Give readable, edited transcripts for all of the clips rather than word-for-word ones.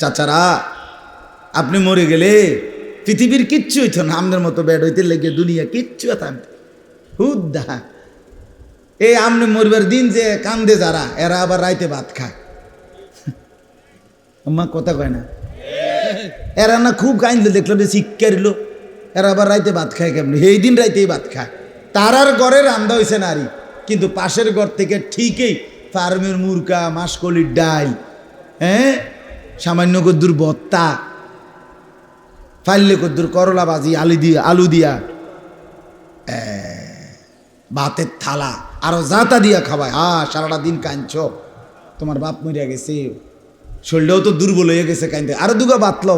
চাচারা আপনি মরে গেলে পৃথিবীর কিচ্ছু হইতো না, আমাদের মতো ব্যাড হইতে লেগে দুনিয়া কিচ্ছু থাকতো হুদ্দা। এই আপনি মরবার দিন যে কান্দে যারা, এরা আবার রাইতে ভাত খায়। আম্মা কথা কয় না, এরা না খুব কান্দলে দেখলো যে শিক্ষারিল, এরা আবার রাইতে ভাত খায় কেমনি? এই দিন রাইতেই ভাত খায়। তারার ঘরে রান্দা হয়েছে নারী, কিন্তু পাশের ঘর থেকে ঠিকই ফার্মের মুরগা, মাসকলির ডাল, হ্যাঁ, সামান্য কদ্দুর ভত্তা, ফাইলে কদ্দুর করলা ভাজি, আলু দিয়া ভাতের থালা আরো জাতা দিয়া খাওয়ায়। সারাটা দিন কাঁদছ, তোমার বাপ মরিয়া গেছে, শরীরটাও তো দুর্বল হয়ে গেছে, কাঁদতে আরো দুগা বাতলো।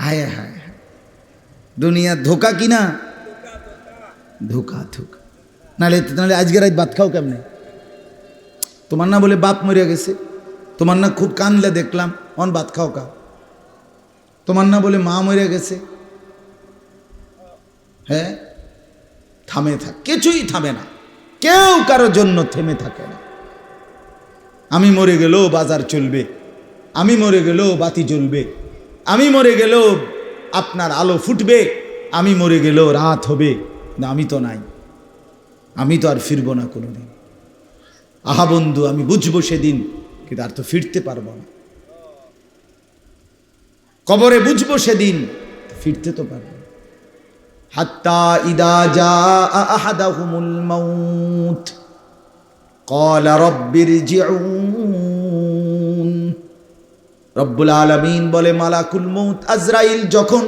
হায় হায়, দুনিয়া ধোকা কিনা, ধোকা ধোকা। নাহলে আজকে রাত ভাত খাও কেমনে? তোমার না বলে বাপ মরিয়া গেছে, তোমার না খুব কানলে দেখলাম, অন ভাত খাও কা? তোমার না বলে মা মরিয়া গেছে, হ্যাঁ, থামে থাক, কিছুই থামে না, কেউ কারোর জন্য থেমে থাকে না। আমি মরে গেলেও বাজার চলবে, আমি মরে গেলেও বাতি জ্বলবে, আমি মরে গেলেও আপনার আলো ফুটবে, আমি মরে গেলেও রাত হবে। না, আমি তো নাই, আমি তো আর ফিরবো না কোনোদিন। আহা বন্ধু, আমি বুঝবো সেদিন, কিন্তু আর তো ফিরতে পারবো না। কবরে বুঝবো সেদিন, ফিরতে তো পারবো না। হাত্তা ইদা জাআ আহাদাহুমুল মাউত ক্বালা রাব্বিরজিউন। রব্বুল আলামিন বলে, মালাকুল মউত আজরাইল যখন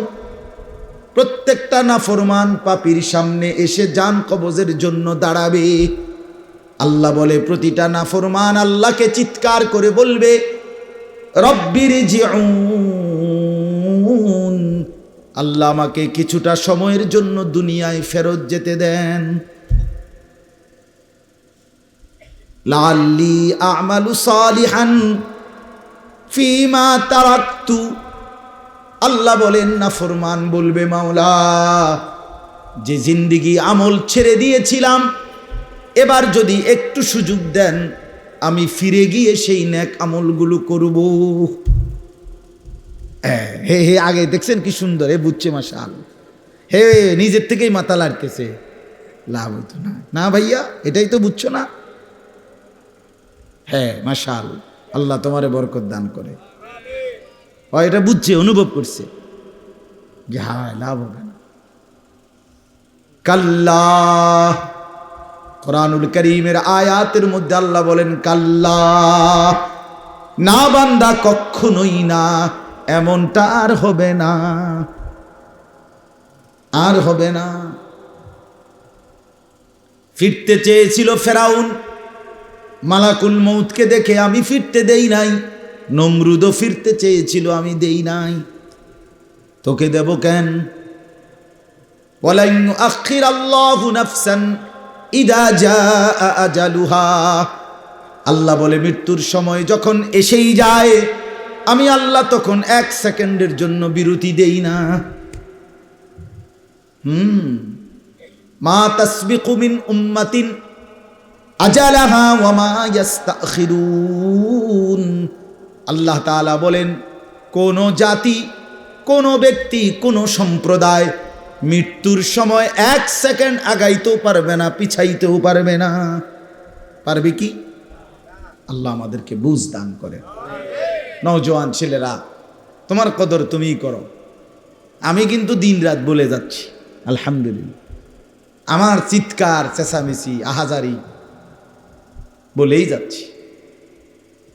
প্রত্যেকটা নাফরমান পাপীর সামনে এসে জান কবজের জন্য দাঁড়াবে, আল্লাহ বলে প্রতিটা নাফরমান আল্লাহকে চিৎকার করে বলবে, রব্বিরজিউন, আল্লাহ আমাকে কিছুটা সময়ের জন্য দুনিয়ায় ফেরত যেতে দেন। লাআল্লি আ'মালু সালিহান ফীমা তারাকতু। আল্লাহ বলেন, নাফরমান বলবে, মাওলা, যে জিন্দেগি আমল ছেড়ে দিয়েছিলাম, এবার যদি একটু সুযোগ দেন, আমি ফিরে গিয়ে সেই নেক আমলগুলো করব। হে হে, আগে দেখছেন কি সুন্দর, হে বুঝছে মাশাআল্লাহ, হে নিজের থেকেই মাথা লাড়তেছে, লাভ হইতো না। না ভাইয়া, এটাই তো বুঝছো না? হ্যাঁ মাশাআল্লাহ, আল্লাহ তোমারে বরকত দান করে। এটা বুঝছে, অনুভব করছে যে হ্যাঁ লাভ হবে না। কাল্লা, কোরআনুল কারীমের আয়াতের মধ্যে আল্লাহ বলেন, কাল্লা, না বান্দা, কখনোই না, এমনটা আর হবে না, আর হবে না। ফিরতে চেয়েছিল ফেরাউন, মালাকুল মউতকে দেখে আমি ফিরতে দেই নাই। নমরুদও ফিরতে চেয়েছিল, আমি দেই নাই। তোকে দেব কেন? ওয়ালান ইউআখিরাল্লাহু নাফসান ইদা জাআ আজালুহা। আল্লাহ বলে, মৃত্যুর সময় যখন এসেই যায়, আমি আল্লাহ তখন এক সেকেন্ডের জন্য বিরতি দেই না। মা তাসবিকু মিন উম্মাতিন আজালাহা ওয়া মা ইস্তাখিরুন। আল্লাহ তাআলা বলেন, কোন জাতি, কোন ব্যক্তি, কোন সম্প্রদায় মৃত্যুর সময় এক সেকেন্ড আগাইতেও পারবে না, পিছাইতেও পারবে না। পারবে কি? আল্লাহ আমাদেরকে বুঝ দান করে। নওজোয়ান ছেলেরা, তোমার কদর তুমিই করো। আমি কিন্তু দিন রাত বলে যাচ্ছি আলহামদুলিল্লাহ, আমার চিৎকার চেঁচামেচি আহাজারি বলেই যাচ্ছি।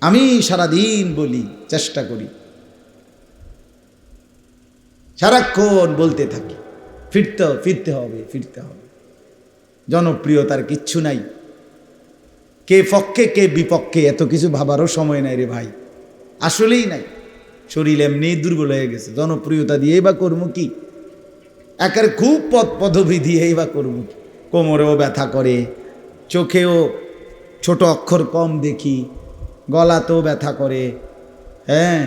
আমি সারাদিন বলি, চেষ্টা করি, সারাক্ষণ বলতে থাকি, ফিরতে হবে। জনপ্রিয়তার কিচ্ছু নাই, কে পক্ষে কে বিপক্ষে এত কিছু ভাবারও সময় নাই রে ভাই, আসলেই নাই। শরীর এমনি দুর্বল হয়ে গেছে, জনপ্রিয়তা দিয়েই বা করবো কি? একের খুব পদবি দিয়েই বা করবো কি? কোমরেও ব্যথা করে, চোখেও ছোট অক্ষর কম দেখি, গলাতেও ব্যথা করে, হ্যাঁ,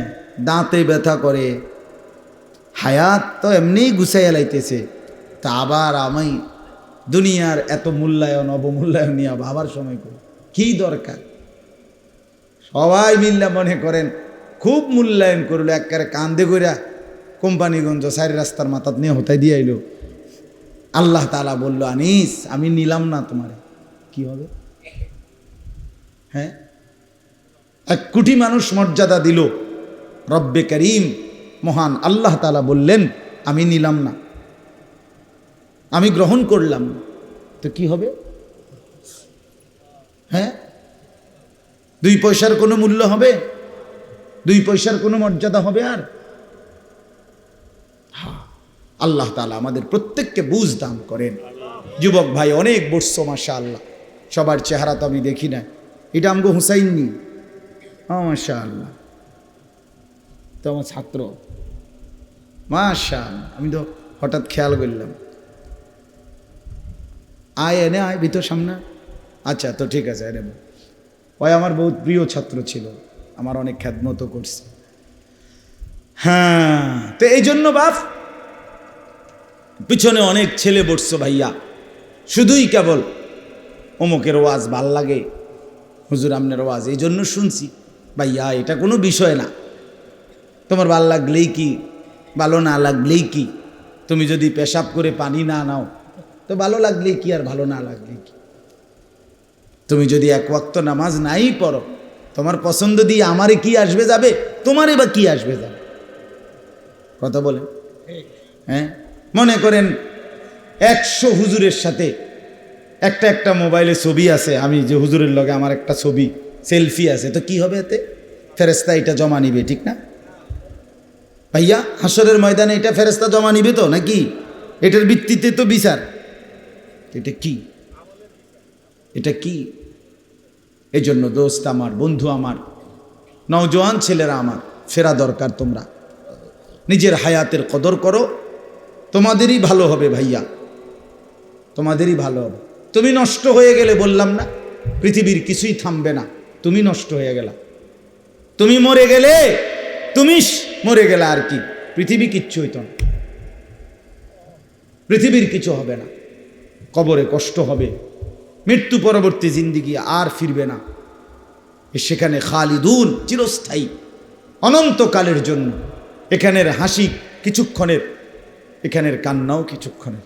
দাঁতে ব্যথা করে। হায়াত তো এমনিই গুছাইয়া লাইতেছে, তা আবার আমি দুনিয়ার এত মূল্যায়ন অবমূল্যায়ন নিয়ে ভাবার সময় করি কি দরকার? সবাই মিল্লা মনে করেন খুব মূল্যায়ন করলো, একবারে কান্দে কইরা কোম্পানিগঞ্জ 4 রাস্তার মাথাত নিয়ে হতাই দিয়ে আইলো। আল্লাহ তাআলা বলল, আনিস আমি নিলাম না তোমারে, কি হবে? হ্যাঁ, 1 কোটি মানুষ মর্যাদা দিল, রব্বে করিম মহান আল্লাহ তাআলা বললেন আমি নিলাম না, আমি গ্রহণ করলাম না, তো কি হবে? হ্যাঁ, 2 পয়সার কোনো মূল্য হবে? 2 পয়সার কোনো মর্যাদা হবে? আর আল্লাহ তাআলা আমাদের প্রত্যেককে বুঝ দান করেন। যুবক ভাই অনেক বসছো মাশাআল্লাহ, সবার চেহারা তো আমি দেখি না। এটা আমগো হুসাইন নি, মাশাআল্লাহ, তো আমার ছাত্র, মাশাআল্লাহ, আমি তো হঠাৎ খেয়াল করলাম। আয় এনে আয় ভিতর সামনে। আচ্ছা তো ঠিক আছে, এনে ওই আমার বহুত প্রিয় ছাত্র ছিল, আমার অনেক খেদমতও করছে। হ্যাঁ, তো এই জন্য বাপ পিছনে অনেক ছেলে বসছো ভাইয়া, শুধুই কেবল অমুকের ওয়াজ ভাল লাগে, হুজুর আমনের ওয়াজ এই জন্য শুনছি। ভাইয়া এটা কোনো বিষয় না, তোমার ভাল লাগলেই কি, ভালো না লাগলেই কি, তুমি যদি পেশাব করে পানি না নাও তো ভালো লাগলেই কি আর ভালো না লাগলেই কি, তুমি যদি 1 ওয়াক্ত নামাজ নাই পড়ো, তোমার পছন্দ দিয়ে আমারে কি আসবে যাবে, তোমারই বা কি আসবে যাবে, কথা বলেন। হ্যাঁ, মনে করেন 100 হুজুরের সাথে একটা মোবাইলে ছবি আছে, আমি যে হুজুরের লগে আমার একটা ছবি সেলফি আছে, তো কি হবে এতে? ফেরেশতা এটা জমা নিবে, ঠিক না ভাইয়া? হাসরের ময়দানে এটা ফেরেশতা জমা নিবে তো নাকি? এটার ভিত্তিতে তো বিচার। এটা কি, এটা কি? এই জন্য দোস্ত আমার, বন্ধু আমার, নওজোয়ান ছেলেরা আমার, ফেরা দরকার। তোমরা নিজের হায়াতের কদর করো, তোমাদেরই ভালো হবে ভাইয়া, তোমাদেরই ভালো হবে। তুমি নষ্ট হয়ে গেলে, বললাম না পৃথিবীর কিছুই থামবে না, তুমি নষ্ট হয়ে গেলা, তুমি মরে গেলে, তুমি মরে গেলে আর কি, পৃথিবী কিচ্ছু হইতো না, পৃথিবীর কিছু হবে না, কবরে কষ্ট হবে, মৃত্যু পরবর্তী জিন্দিগি আর ফিরবে না, সেখানে খালিদুন, চিরস্থায়ী, অনন্তকালের জন্য। এখানের হাসি কিছুক্ষণের, এখানের কান্নাও কিছুক্ষণের।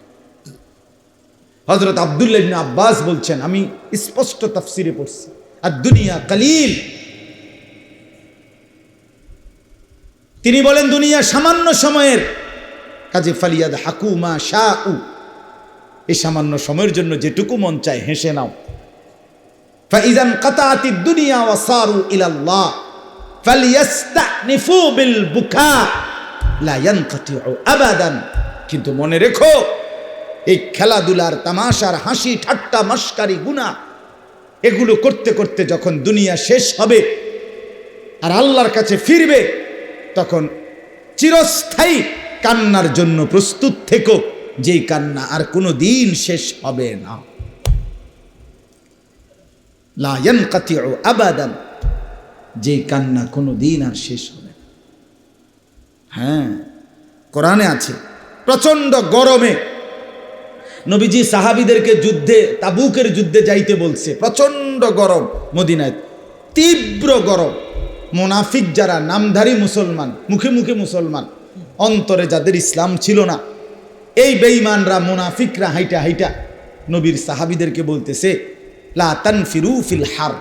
হযরত আব্দুল্লাহ ইবনে আব্বাস বলছেন, আমি স্পষ্ট তাফসিরে পড়ছি, আর দুনিয়া কালিল, তিনি বলেন দুনিয়া সামান্য সময়ের, কাজে ফালিয়াদ হাকুমা শাউ, এই সামান্য সময়ের জন্য যেটুকু মন চায় হেসে নাও। ফাইজান কাতাতিদ দুনিয়া ওয়া সারু ইলাল্লাহ ফালিয়াস্তানিফু বিল বুকা লা ইয়ানকাতিউ আবাদান। কিন্তু মনে রেখো, এই খেলাধুলার, তামাশার, হাসি ঠাট্টা, মস্কারি, গুনাহ, এগুলো করতে করতে যখন দুনিয়া শেষ হবে আর আল্লাহর কাছে ফিরবে, তখন চিরস্থায়ী কান্নার জন্য প্রস্তুত থেকো, যেই কান্না আর কোনো দিন শেষ হবে না। লা ইয়ানকাতিউ আবাদান, যেই কান্না কোনো দিন আর শেষ হবে না। হ্যাঁ, কোরআনে আছে, প্রচন্ড গরমে নবীজি সাহাবীদেরকে যুদ্ধে, তাবুকের যুদ্ধে যাইতে বলছে, প্রচন্ড গরম মদিনায়, তীব্র গরম। মুনাফিক যারা, নামধারী মুসলমান, মুখে মুখে মুসলমান, অন্তরে যাদের ইসলাম ছিল না, এই বেঈমানরা, মুনাফিকরা হাইটা হাইটা নবীর সাহাবীদেরকে বলতেছে, লা তানফিরু ফিল হার,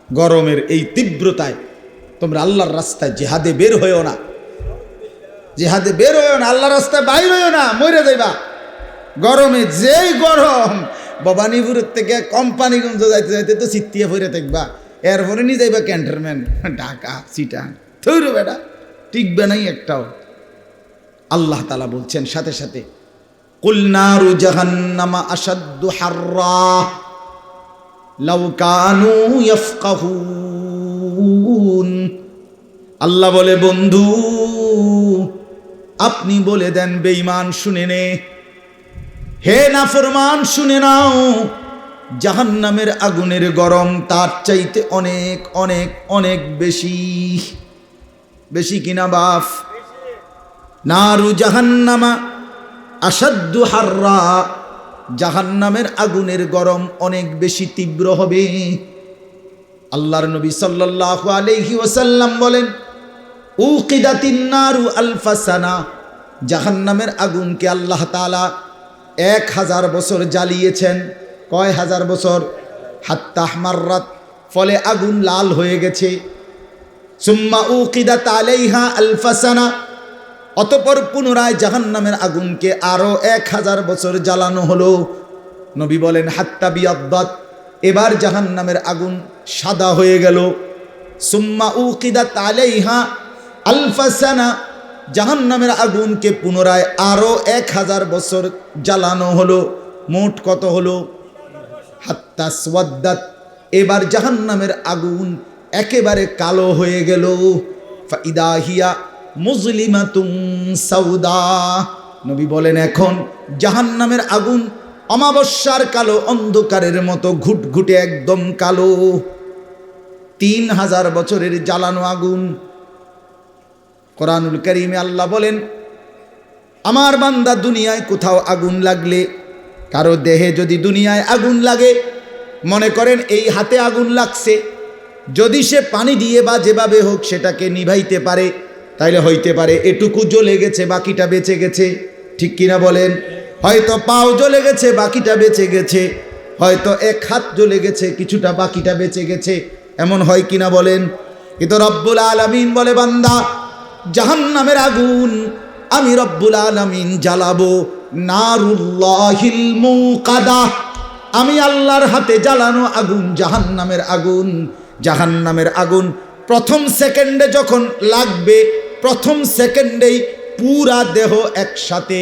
গরমের এই তীব্রতায় তোমরা আল্লাহর রাস্তায় জিহাদে বের হইও না, জিহাদে বের হইও না, আল্লাহর রাস্তায় বাইর হইও না, মরে যাইবা। গরমে যেই গরম, ভবানীপুরের থেকে কোম্পানিগঞ্জ যাইতে যাইতে তো চিত্তিয়ে ফিরে থাকবা, এরপরে নিয়ে যাইবা ক্যান্টনমেন্ট, ঢাকা, চিটাং, থইরো বেটা, টিকবে নাই একটাও। আল্লাহ তাআলা বলছেন সাথে সাথে, কুল নারু জাহান্নামা আশাদ্দু হাররা লাউ কানু ইয়াফকাহুন। আল্লাহ বলে, বন্ধু আপনি বলে দেন, বেঈমান শুনে নে, হে নাফরমান শুনে নাও, জাহান্নামের আগুনের গরম তার চাইতে অনেক অনেক অনেক বেশি। বেশি কিনা বাপ? নারু জাহান্নামা আশাদ্দু হাররা, জাহান্নামের আগুনের গরম অনেক বেশি তীব্র হবে। আল্লাহর নবী সাল্লাল্লাহু আলাইহি ওয়াসাল্লাম বলেন, উকিদাতিন নারু আলফা সানা, জাহান্নামের আগুনকে আল্লাহ তাআলা 1000 বছর জ্বালিয়েছেন। কয় হাজার বছর? হাত্তা মাররাত, ফলে আগুন লাল হয়ে গেছে। সুম্মা উকিদাত আলাইহা আলফা সানা, অতঃপর পুনরায় জাহান্নামের আগুনকে আরো 1000 বছর জ্বালানো হলো। নবী বলেন হাত্তা বিয়াদ্দাত, এবার জাহান্নামের আগুন সাদা হয়ে গেল। সুম্মা উকিদাত আলাইহা আলফা সানা, জাহান্নামের আগুনকে পুনরায় আরো 1000 বছর জ্বালানো হলো। মোট কত হলো? হাত্তা সওয়াদ্দাত, এবার জাহান্নামের আগুন একেবারে কালো হয়ে গেল। ফাইদা হিয়া মুজলিমাতুন সাউদা, নবী বলেন এখন জাহান্নামের আগুন অমাবস্যার কালো অন্ধকারের মতো ঘুটঘুটে একদম কালো। 3000 বছরের জ্বালানো আগুন। কোরআনুল কারীমে আল্লাহ বলেন, আমার বান্দা দুনিয়ায় কোথাও আগুন লাগলে, কারো দেহে যদি দুনিয়ায় আগুন লাগে, মনে করেন এই হাতে আগুন লাগছে, যদি সে পানি দিয়ে বা যেভাবে হোক সেটাকে নিভাইতে পারে, তাইলে হইতে পারে এটুকু জ্বলে গেছে, বাকিটা বেঁচে গেছে। ঠিক কিনা বলেন? হয়তো পাও জ্বলে গেছে, বাকিটা বেঁচে গেছে। হয়তো এক হাত জ্বলে গেছে, কিছুটা বাকিটা বেঁচে গেছে। এমন হয় কিনা বলেন? কিন্তু রব্বুল আলামিন বলে, বান্দা জাহান্নামের আগুন আমি রব্বুল আলামিন জ্বালাবো। নারুল্লাহিল মুকাদা, আমি আল্লাহর হাতে জ্বালানো আগুন জাহান্নামের আগুন। জাহান্নামের আগুন প্রথম সেকেন্ডে যখন লাগবে, প্রথম সেকেন্ডেই পুরা দেহ একসাথে,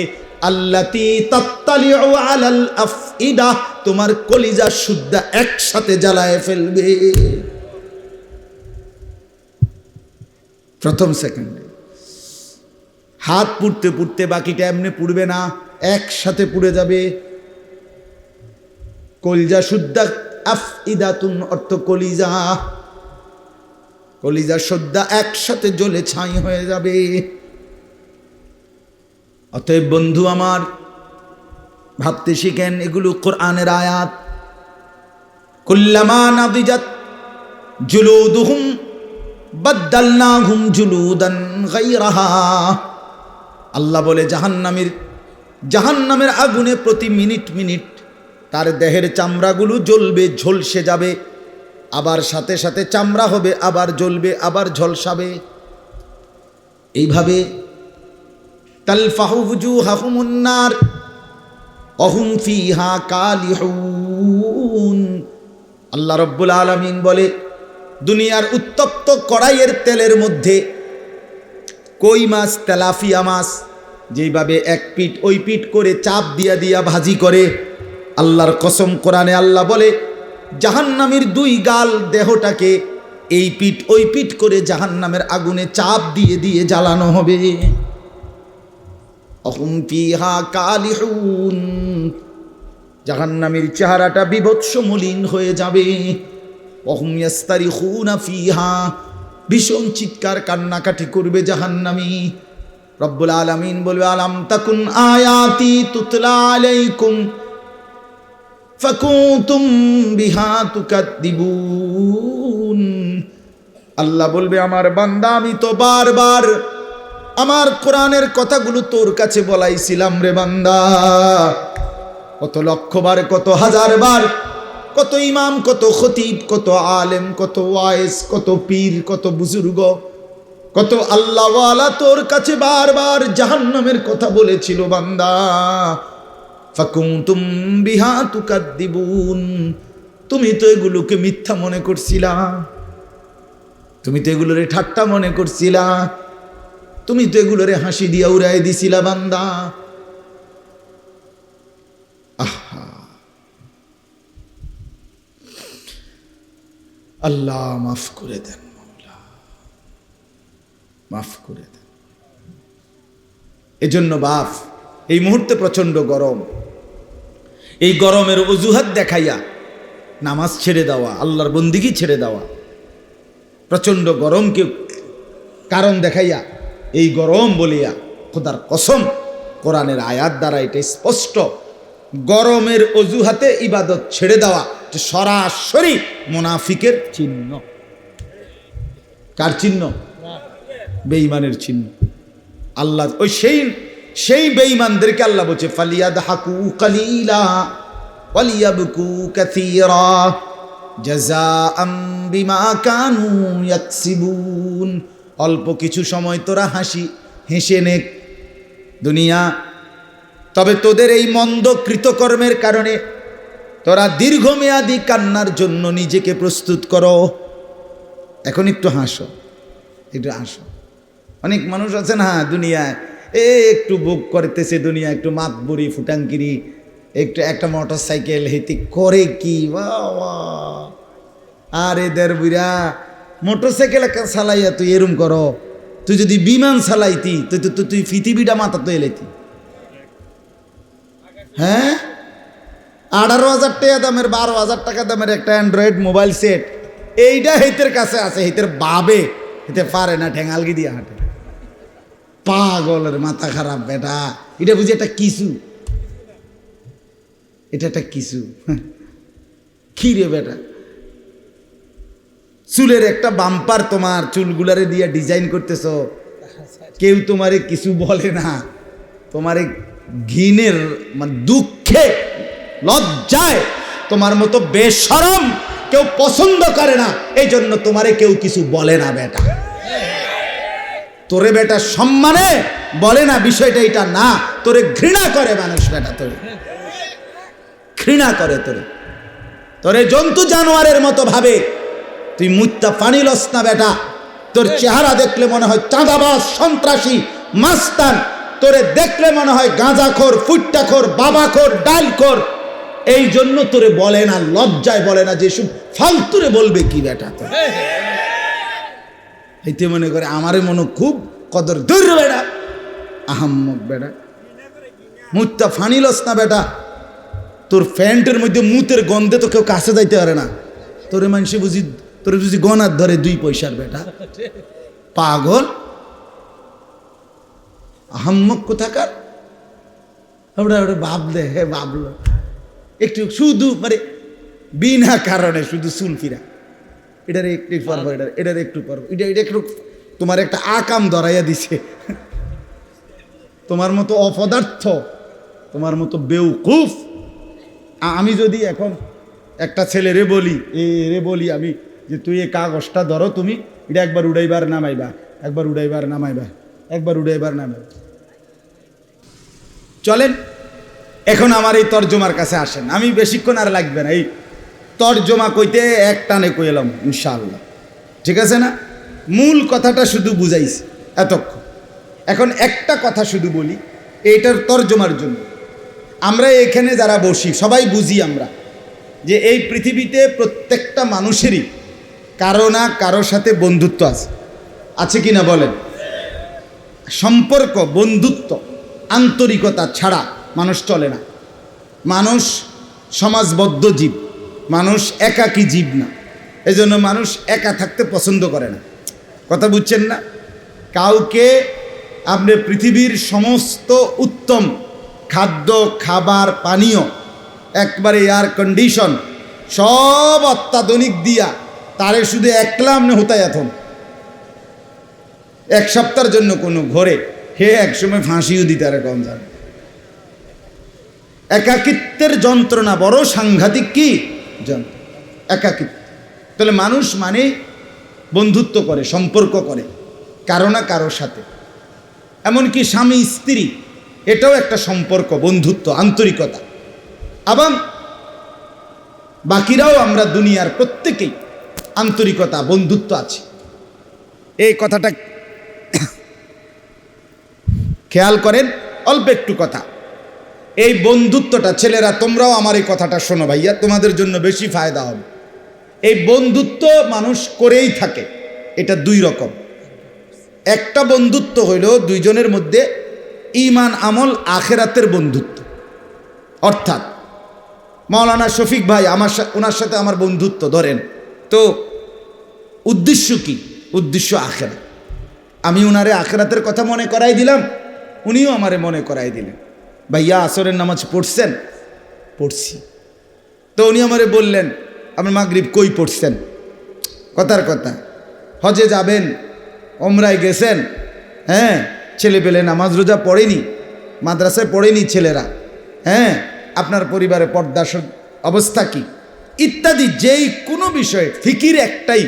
আল্লাতী তাত্তালিউ আলাল আফইদা, তোমার কলিজা সুদ্ধা একসাথে জ্বালায় ফেলবে প্রথম সেকেন্ডে। হাত পুড়তে পুড়তে বাকিটা এমনি পুড়বে না, একসাথে পুড়ে যাবে। কলিজা সুদ্ধা, আফইদাতুন অর্থ কলিজা, কলিজা সুদ্ধা একসাথে জ্বলে ছাই হয়ে যাবে। অতএব বন্ধু আমার, ভাবতে শিখেন, এগুলো কোরআনের আয়াত। কুল্লামা নাদিজাত জুলুদুহুম বাদদালনাহুম জুলুদান গায়রাহা, আল্লাহ বলে জাহান্নামের আগুনে প্রতি মিনিট মিনিট তার দেহের চামড়াগুলো জ্বলবে, ঝলসে যাবে, আবার সাথে সাথে চামড়া হবে, আবার জ্বলবে, আবার ঝলসাবে। এইভাবে তালফাহু ওয়ুজুহাহুমুন নার ওয়াহুম ফিহা কালিহুন। আল্লাহ রাব্বুল আলামিন বলে, দুনিয়ার উত্তপ্ত কড়াইয়ের তেলের মধ্যে কই মাছ, তেলাপিয়া মাছ যেইভাবে এক পিঠ ওই পিঠ করে চাপ দিয়া দিয়া ভাজি করে, আল্লাহর কসম কোরআনে আল্লাহ বলে, জাহান্নামের 2 গাল দেহটাকে এই পিঠ ওই পিঠ করে জাহান্নামের আগুনে চাপ দিয়ে দিয়ে জ্বালানো হবে। অহুম ফিহা কালিহুন, জাহান্নামের চেহারাটা বিভৎস মলিন হয়ে যাবে। অহুম ইয়াস্তারিখুনা ফিহা, ভীষণ চিৎকার কান্নাকাটি করবে জাহান্নামী। রব্বুল আলামিন বলবে, আলাম তাকুন আয়াতি তুতলা আলাইকুম ফাকুনতুম বিহা তুকাদ্দিবুন। আল্লাহ বলবে, আমার বান্দা আমি তো বারবার আমার কোরআনের কথাগুলো তোর কাছে বলাইছিলাম রে বান্দা। কত লক্ষবার, কত হাজারবার, কত ইমাম, কত খতিব, কত আলেম, কত ওয়াইজ, কত পীর, কত বুজুর্গ, কত আল্লাহওয়ালা তোর কাছে বারবার জাহান্নামের কথা বলেছিল বান্দা। ফাকুনতুম বিহা তুকাদ্দিবুন, তুমি তো এগুলোকে মিথ্যা মনে করছিলা, তুমি তো এগুলোরে ঠাট্টা মনে করছিলা, তুমি তো এগুলোরে হাসি দিয়া উড়াই দিছিলা বান্দা। আহা, আল্লাহ মাফ করে দেন, মাওলা মাফ করে দেন। এজন্য বাপ, এই মুহূর্তে প্রচন্ড গরম, এই গরমের অজুহাত দেখাইয়া নামাজ ছেড়ে দেওয়া, আল্লাহর বন্দিগি ছেড়ে দেওয়া, প্রচন্ড গরমকে কারণ দেখাইয়া এই গরম বলিয়া, খোদার কসম কোরআনের আয়াত দ্বারা এটা স্পষ্ট, গরমের অজুহাতে ইবাদত ছেড়ে দেওয়া যে সরাসরি মুনাফিকের চিহ্ন। কার চিহ্ন? বেঈমানের চিহ্ন। আল্লাহ ওই সেই বেঈমানদেরকে আল্লাহ বলছে ফালিয়াদহাকু কালিলা ওয়ালিয়াবকু কাসীরা জাযাআম বিমা কানু ইয়াকসিবুন। অল্প কিছু সময় তোরা হেসে নে দুনিয়া, তবে তোদের এই মন্দ কৃতকর্মের কারণে তোরা দীর্ঘমেয়াদী কান্নার জন্য নিজেকে প্রস্তুত করো। এখন একটু হাসো, একটু হাসো। অনেক মানুষ আছে না দুনিয়ায়, একটু ভোগ করতেছে দুনিয়া, একটু মাতবুরি ফুটাঙ্কিরি, একটু একটা মোটর সাইকেল হেতি করে কি বাবা। আর এদের বুড়া মোটর সাইকেল চালাইয়া তুই এরম করো, তুই যদি বিমান চালাইতি তুই পৃথিবীটা মাথা তো এলেতি। হ্যাঁ, 18,000 টাকা দামের 12,000 টাকা দামের একটা অ্যান্ড্রয়েড মোবাইল সেট, এইটা হেতের কাছে আছে, হেতের বাবে হেতে পারে না, ঠেঙালগি দিয়ে হাঁটে। পাগলের মাথা খারাপ বেটা, এটা বুঝি একটা কিছু, এটা একটা কিছু কি রে বেটা। চুলের একটা বাম্পার তোমার চুলগুলারে দিয়ে ডিজাইন করতেছ, কেউ তোমারে কিছু বলে না, তোমারে ঘিনের মানে দুঃখে লজ্জায় তোমার মতো বেশরম কেউ পছন্দ করে না, এই জন্য তোমারে কেউ কিছু বলে না বেটা। তোরে বেটা সম্মানে বলে না, বিষয়টা এটা না, তোরে ঘৃণা করে মানুষ বেটা, তোরে ঘৃণা করে, তোরে জন্তু জানোয়ারের মতো ভাবে। তুই মুত্তা পানি লস না বেটা, তোর চেহারা দেখলে মনে হয় চাঁদাবাজ, সন্ত্রাসী, মাস্তান, তোরে দেখলে মনে হয় গাঁজাখোর, ফুট্টাখোর, বাবাখোর, ডালখোর। এই জন্য তোরে বলে না, লজ্জায় বলে না, যে সব ফালতুরে বলবে কি বেটা। তোর এইতে মনে করে আমারে মনে খুব কদর দূর বেটা, আহাম্মক বেটা, মুত্তা ফানি লস না বেটা। তোর প্যান্টের মধ্যে মুতের গন্ধে তো কেউ কাছে যাইতে পারে না, তোরে মানুষে বুঝি তোরে বুঝি গনার ধরে 2 পয়সার বেটা, পাগল আহাম্মক কোথাকার। ওটা ভাবলে হে ভাবলো একটু, শুধু মানে বিনা কারণে শুধু চুল ফিরা, এটার একটু পারবো, এটার একটু পারবো, এটা একটু তোমার একটা আকাম ধরাইয়া দিছে। তোমার মতো অপদার্থ, তোমার মতো বেউকুফ। আমি যদি এখন একটা ছেলে রে বলি আমি যে তুই এই কাগজটা ধরো, তুমি এটা একবার উড়াইবার নামাইবা, একবার উড়াইবার নামাইবা, একবার উড়াইবার নামাইবা। চলেন এখন আমার এই তর্জমার কাছে আসেন, আমি বেশিক্ষণ আর লাগবে না, এই তর্জমা কইতে এক টানে কই এলাম ইনশাআল্লাহ, ঠিক আছে না? মূল কথাটা শুধু বুঝাইছি এতক্ষণ। এখন একটা কথা শুধু বলি এইটার তর্জমার জন্য। আমরা এখানে যারা বসি সবাই বুঝি আমরা যে এই পৃথিবীতে প্রত্যেকটা মানুষেরই কারো না কারো সাথে বন্ধুত্ব আছে কি না বলেন? সম্পর্ক, বন্ধুত্ব, আন্তরিকতা ছাড়া মানুষ চলে না। মানুষ সমাজবদ্ধ জীব, মানুষ একাকী জীব না। এজন্য মানুষ একা থাকতে পছন্দ করে না। কথা বুঝছেন না? কাউকে আপনি পৃথিবীর সমস্ত উত্তম খাদ্য, খাবার, পানীয়, একবারে এয়ার কন্ডিশন সব অত্যাধুনিক দিয়া তারে শুধু একলা আপনি হতাই এখন 1 সপ্তাহের জন্য কোনো ঘরে হে একসময় ফাঁসিও দিতে আর কম যাবে। একাকিত্বের যন্ত্রণা বড় সাংঘাতিক। কি যন্ত্রণা? একাকিত্ব। তাহলে মানুষ মানে বন্ধুত্ব করে, সম্পর্ক করে কারো না কারোর সাথে। এমনকি স্বামী স্ত্রী, এটাও একটা সম্পর্ক, বন্ধুত্ব, আন্তরিকতা। এবং বাকিরাও আমরা দুনিয়ার প্রত্যেকেই আন্তরিকতা, বন্ধুত্ব আছে। এই কথাটা খেয়াল করেন। অল্প একটু কথা, এই বন্ধুত্বটা, ছেলেরা তোমরাও আমার এই কথাটা শোনো ভাইয়া, তোমাদের জন্য বেশি ফায়দা হবে। এই বন্ধুত্ব মানুষ করেই থাকে। এটা 2 রকম। একটা বন্ধুত্ব হইল দুইজনের মধ্যে ঈমান, আমল, আখেরাতের বন্ধুত্ব। অর্থাৎ মাওলানা শফিক ভাই ওনার সাথে আমার বন্ধুত্ব ধরেন, তো উদ্দেশ্য কি? উদ্দেশ্য আখেরাত। আমি ওনারে আখেরাতের কথা মনে করাই দিলাম, উনিও আমারে মনে করাই দিলেন। ভাইয়া আসরের নামাজ পড়ছেন? পড়ছি। তো উনি আমারে বললেন আপনি মাগরিব কই পড়ছেন? কথার কথা, হজে যাবেন, ওমরায় গেছেন, হ্যাঁ, ছেলে পেলে নামাজ রোজা পড়েনি, মাদ্রাসায় পড়েনি ছেলেরা, হ্যাঁ, আপনার পরিবারে পর্দার অবস্থা কি, ইত্যাদি যেই কোনো বিষয়ে ফিকির একটাই,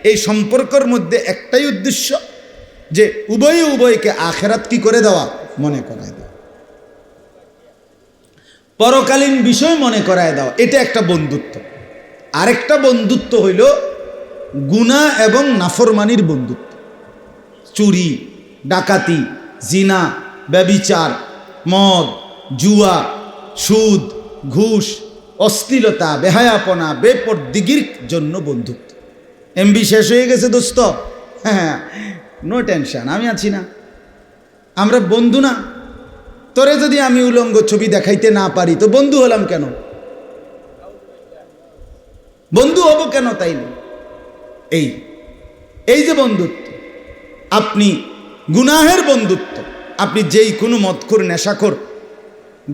এই সম্পর্কের মধ্যে একটাই উদ্দেশ্য যে উভয়ে উভয়কে আখেরাত কি করে দেওয়া, মনে করায় দেওয়া, পরকালীন বিষয় মনে করায় দেওয়া। এটা একটা বন্ধুত্ব। আরেকটা বন্ধুত্ব হইল গুনাহ এবং নাফরমানির বন্ধুত্ব। চুরি, ডাকাতি, জিনা, ব্যভিচার, মদ, জুয়া, সুদ, ঘুষ, অশ্লীলতা, বেহায়াপনা, বেপরদিগির জন্য বন্ধুত্ব। এমবি শেষ হয়ে গেছে দোস্ত, হ্যাঁ, নো টেনশন, আমি আছি না, আমরা বন্ধু না? তোরে যদি আমি উলঙ্গ ছবি দেখাইতে না পারি তো বন্ধু হলাম কেন? বন্ধু হব কেন? তাই না? এই যে বন্ধুত্ব, আপনি গুনাহের বন্ধুত্ব, আপনি যেই কোনো মদখোর, নেশাখোর,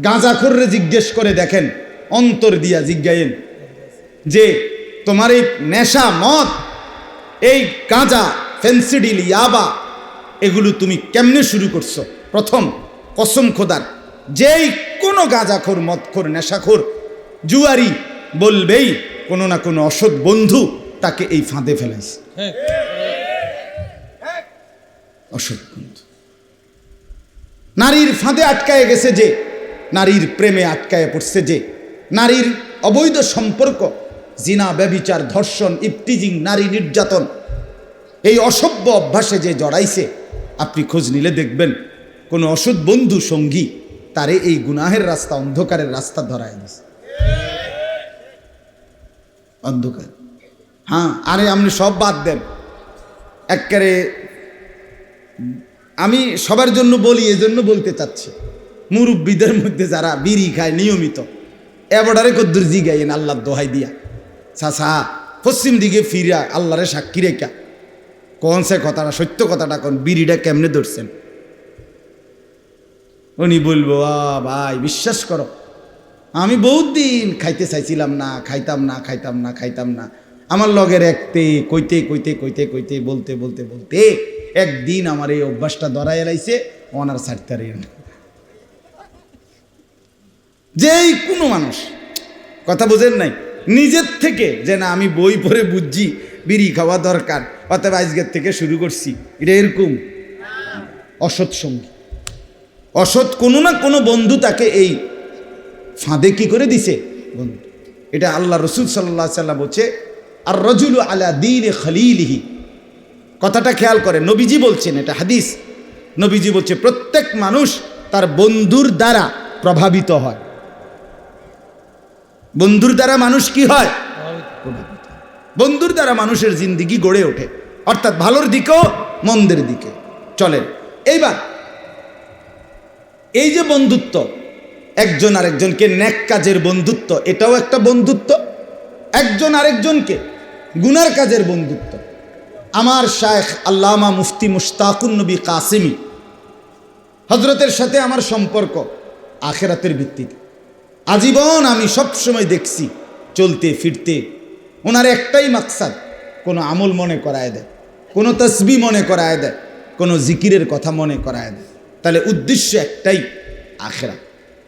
গাঁজাখোররে জিজ্ঞেস করে দেখেন, অন্তর দিয়া জিজ্ঞায়েন যে তোমার এই নেশা, মদ, এই গাঁজা, ফেন্সিডিল, ইয়াবা, এগুলো তুমি কেমনে শুরু করছো? প্রথম কসম খোদার, যেই কোনো গাঁজাখোর, মদখোর, নেশাখোর, জুয়ারি বলবেই কোনো না কোনো অসৎ বন্ধু তাকে এই ফাঁদে ফেলাইছে। অসৎ বন্ধু নারীর ফাঁদে আটকায় গেছে, যে নারীর প্রেমে আটকায় পড়ছে, যে নারীর অবৈধ সম্পর্ক, জিনা, ব্যভিচার, ধর্ষণ, ইফটিজিং, নারী নির্যাতন, এই অসভ্য অভ্যাসে যে জড়াইছে, আপনি খোঁজ নিলে দেখবেন কোনো অসৎ বন্ধু সঙ্গী তারে এই গুনাহের রাস্তা, অন্ধকারের রাস্তা ধরায় দিছে। অন্ধকার, হ্যাঁ। আরে আপনি সব বাদ দেন, একবারে আমি সবার জন্য বলি, এজন্য বলতে চাচ্ছি, মুরব্বীদের মধ্যে যারা বিড়ি খায় নিয়মিত, এবারে কদ্দুর জিগাইন আল্লাহর দোহাই দিয়া, চাচা পশ্চিম দিকে ফিরা আল্লাহরে সাক্ষী রেখা কোন সে কথাটা, সত্য কথাটা কোন, বিড়িটা কেমনে ধরছেন? উনি বলবো, ভাই বিশ্বাস করো, আমি বহুত দিন খাইতে চাইছিলাম না, খাইতাম না, আমার লগের একতে কইতে বলতে একদিন আমার এই অভ্যাসটা ধরাই এলাইছে, ওনার ছাড়তে না। যেই কোনো মানুষ, কথা বোঝেন নাই, নিজের থেকে যে না আমি বই পড়ে বুঝছি বিড়ি খাওয়া দরকার, অতএব আজকের থেকে শুরু করছি, এটা এরকম অসৎ সঙ্গী, অসৎ কোনো না কোনো বন্ধু তাকে এই ফাঁদে কি করে দিছে বন্ধু। এটা আল্লাহ রসুল সাল্লাল্লাহু আলাইহি ওয়াসাল্লাম বলছে, আর রাজুলু আলা দীনি খলিলিহি, কথাটা খেয়াল করে, নবীজি বলছেন, এটা হাদিস, নবীজি বলছে প্রত্যেক মানুষ তার বন্ধুর দ্বারা প্রভাবিত হয়। বন্ধুর দ্বারা মানুষ কি হয়? বন্ধুর দ্বারা মানুষের জিন্দিগি গড়ে ওঠে, অর্থাৎ ভালোর দিকেও মন্দের দিকে চলেন। এইবার এই যে বন্ধুত্ব, একজন আরেকজনকে নেক কাজের বন্ধুত্ব, এটাও একটা বন্ধুত্ব। একজন আরেকজনকে গুনার কাজের বন্ধুত্ব। আমার শায়েখ আল্লামা মুফতি মুশতাকুন নবী কাসিমি হজরতের সাথে আমার সম্পর্ক আখেরাতের ভিত্তিতে। আজীবন আমি সবসময় দেখছি চলতে ফিরতে ওনার একটাই মাকসাদ, কোনো আমল মনে করায় দেয়, কোনো তসবিহ মনে করায় দেয়, কোনো জিকিরের কথা মনে করায় দেয়, তাহলে উদ্দেশ্য একটাই, আখেরাত।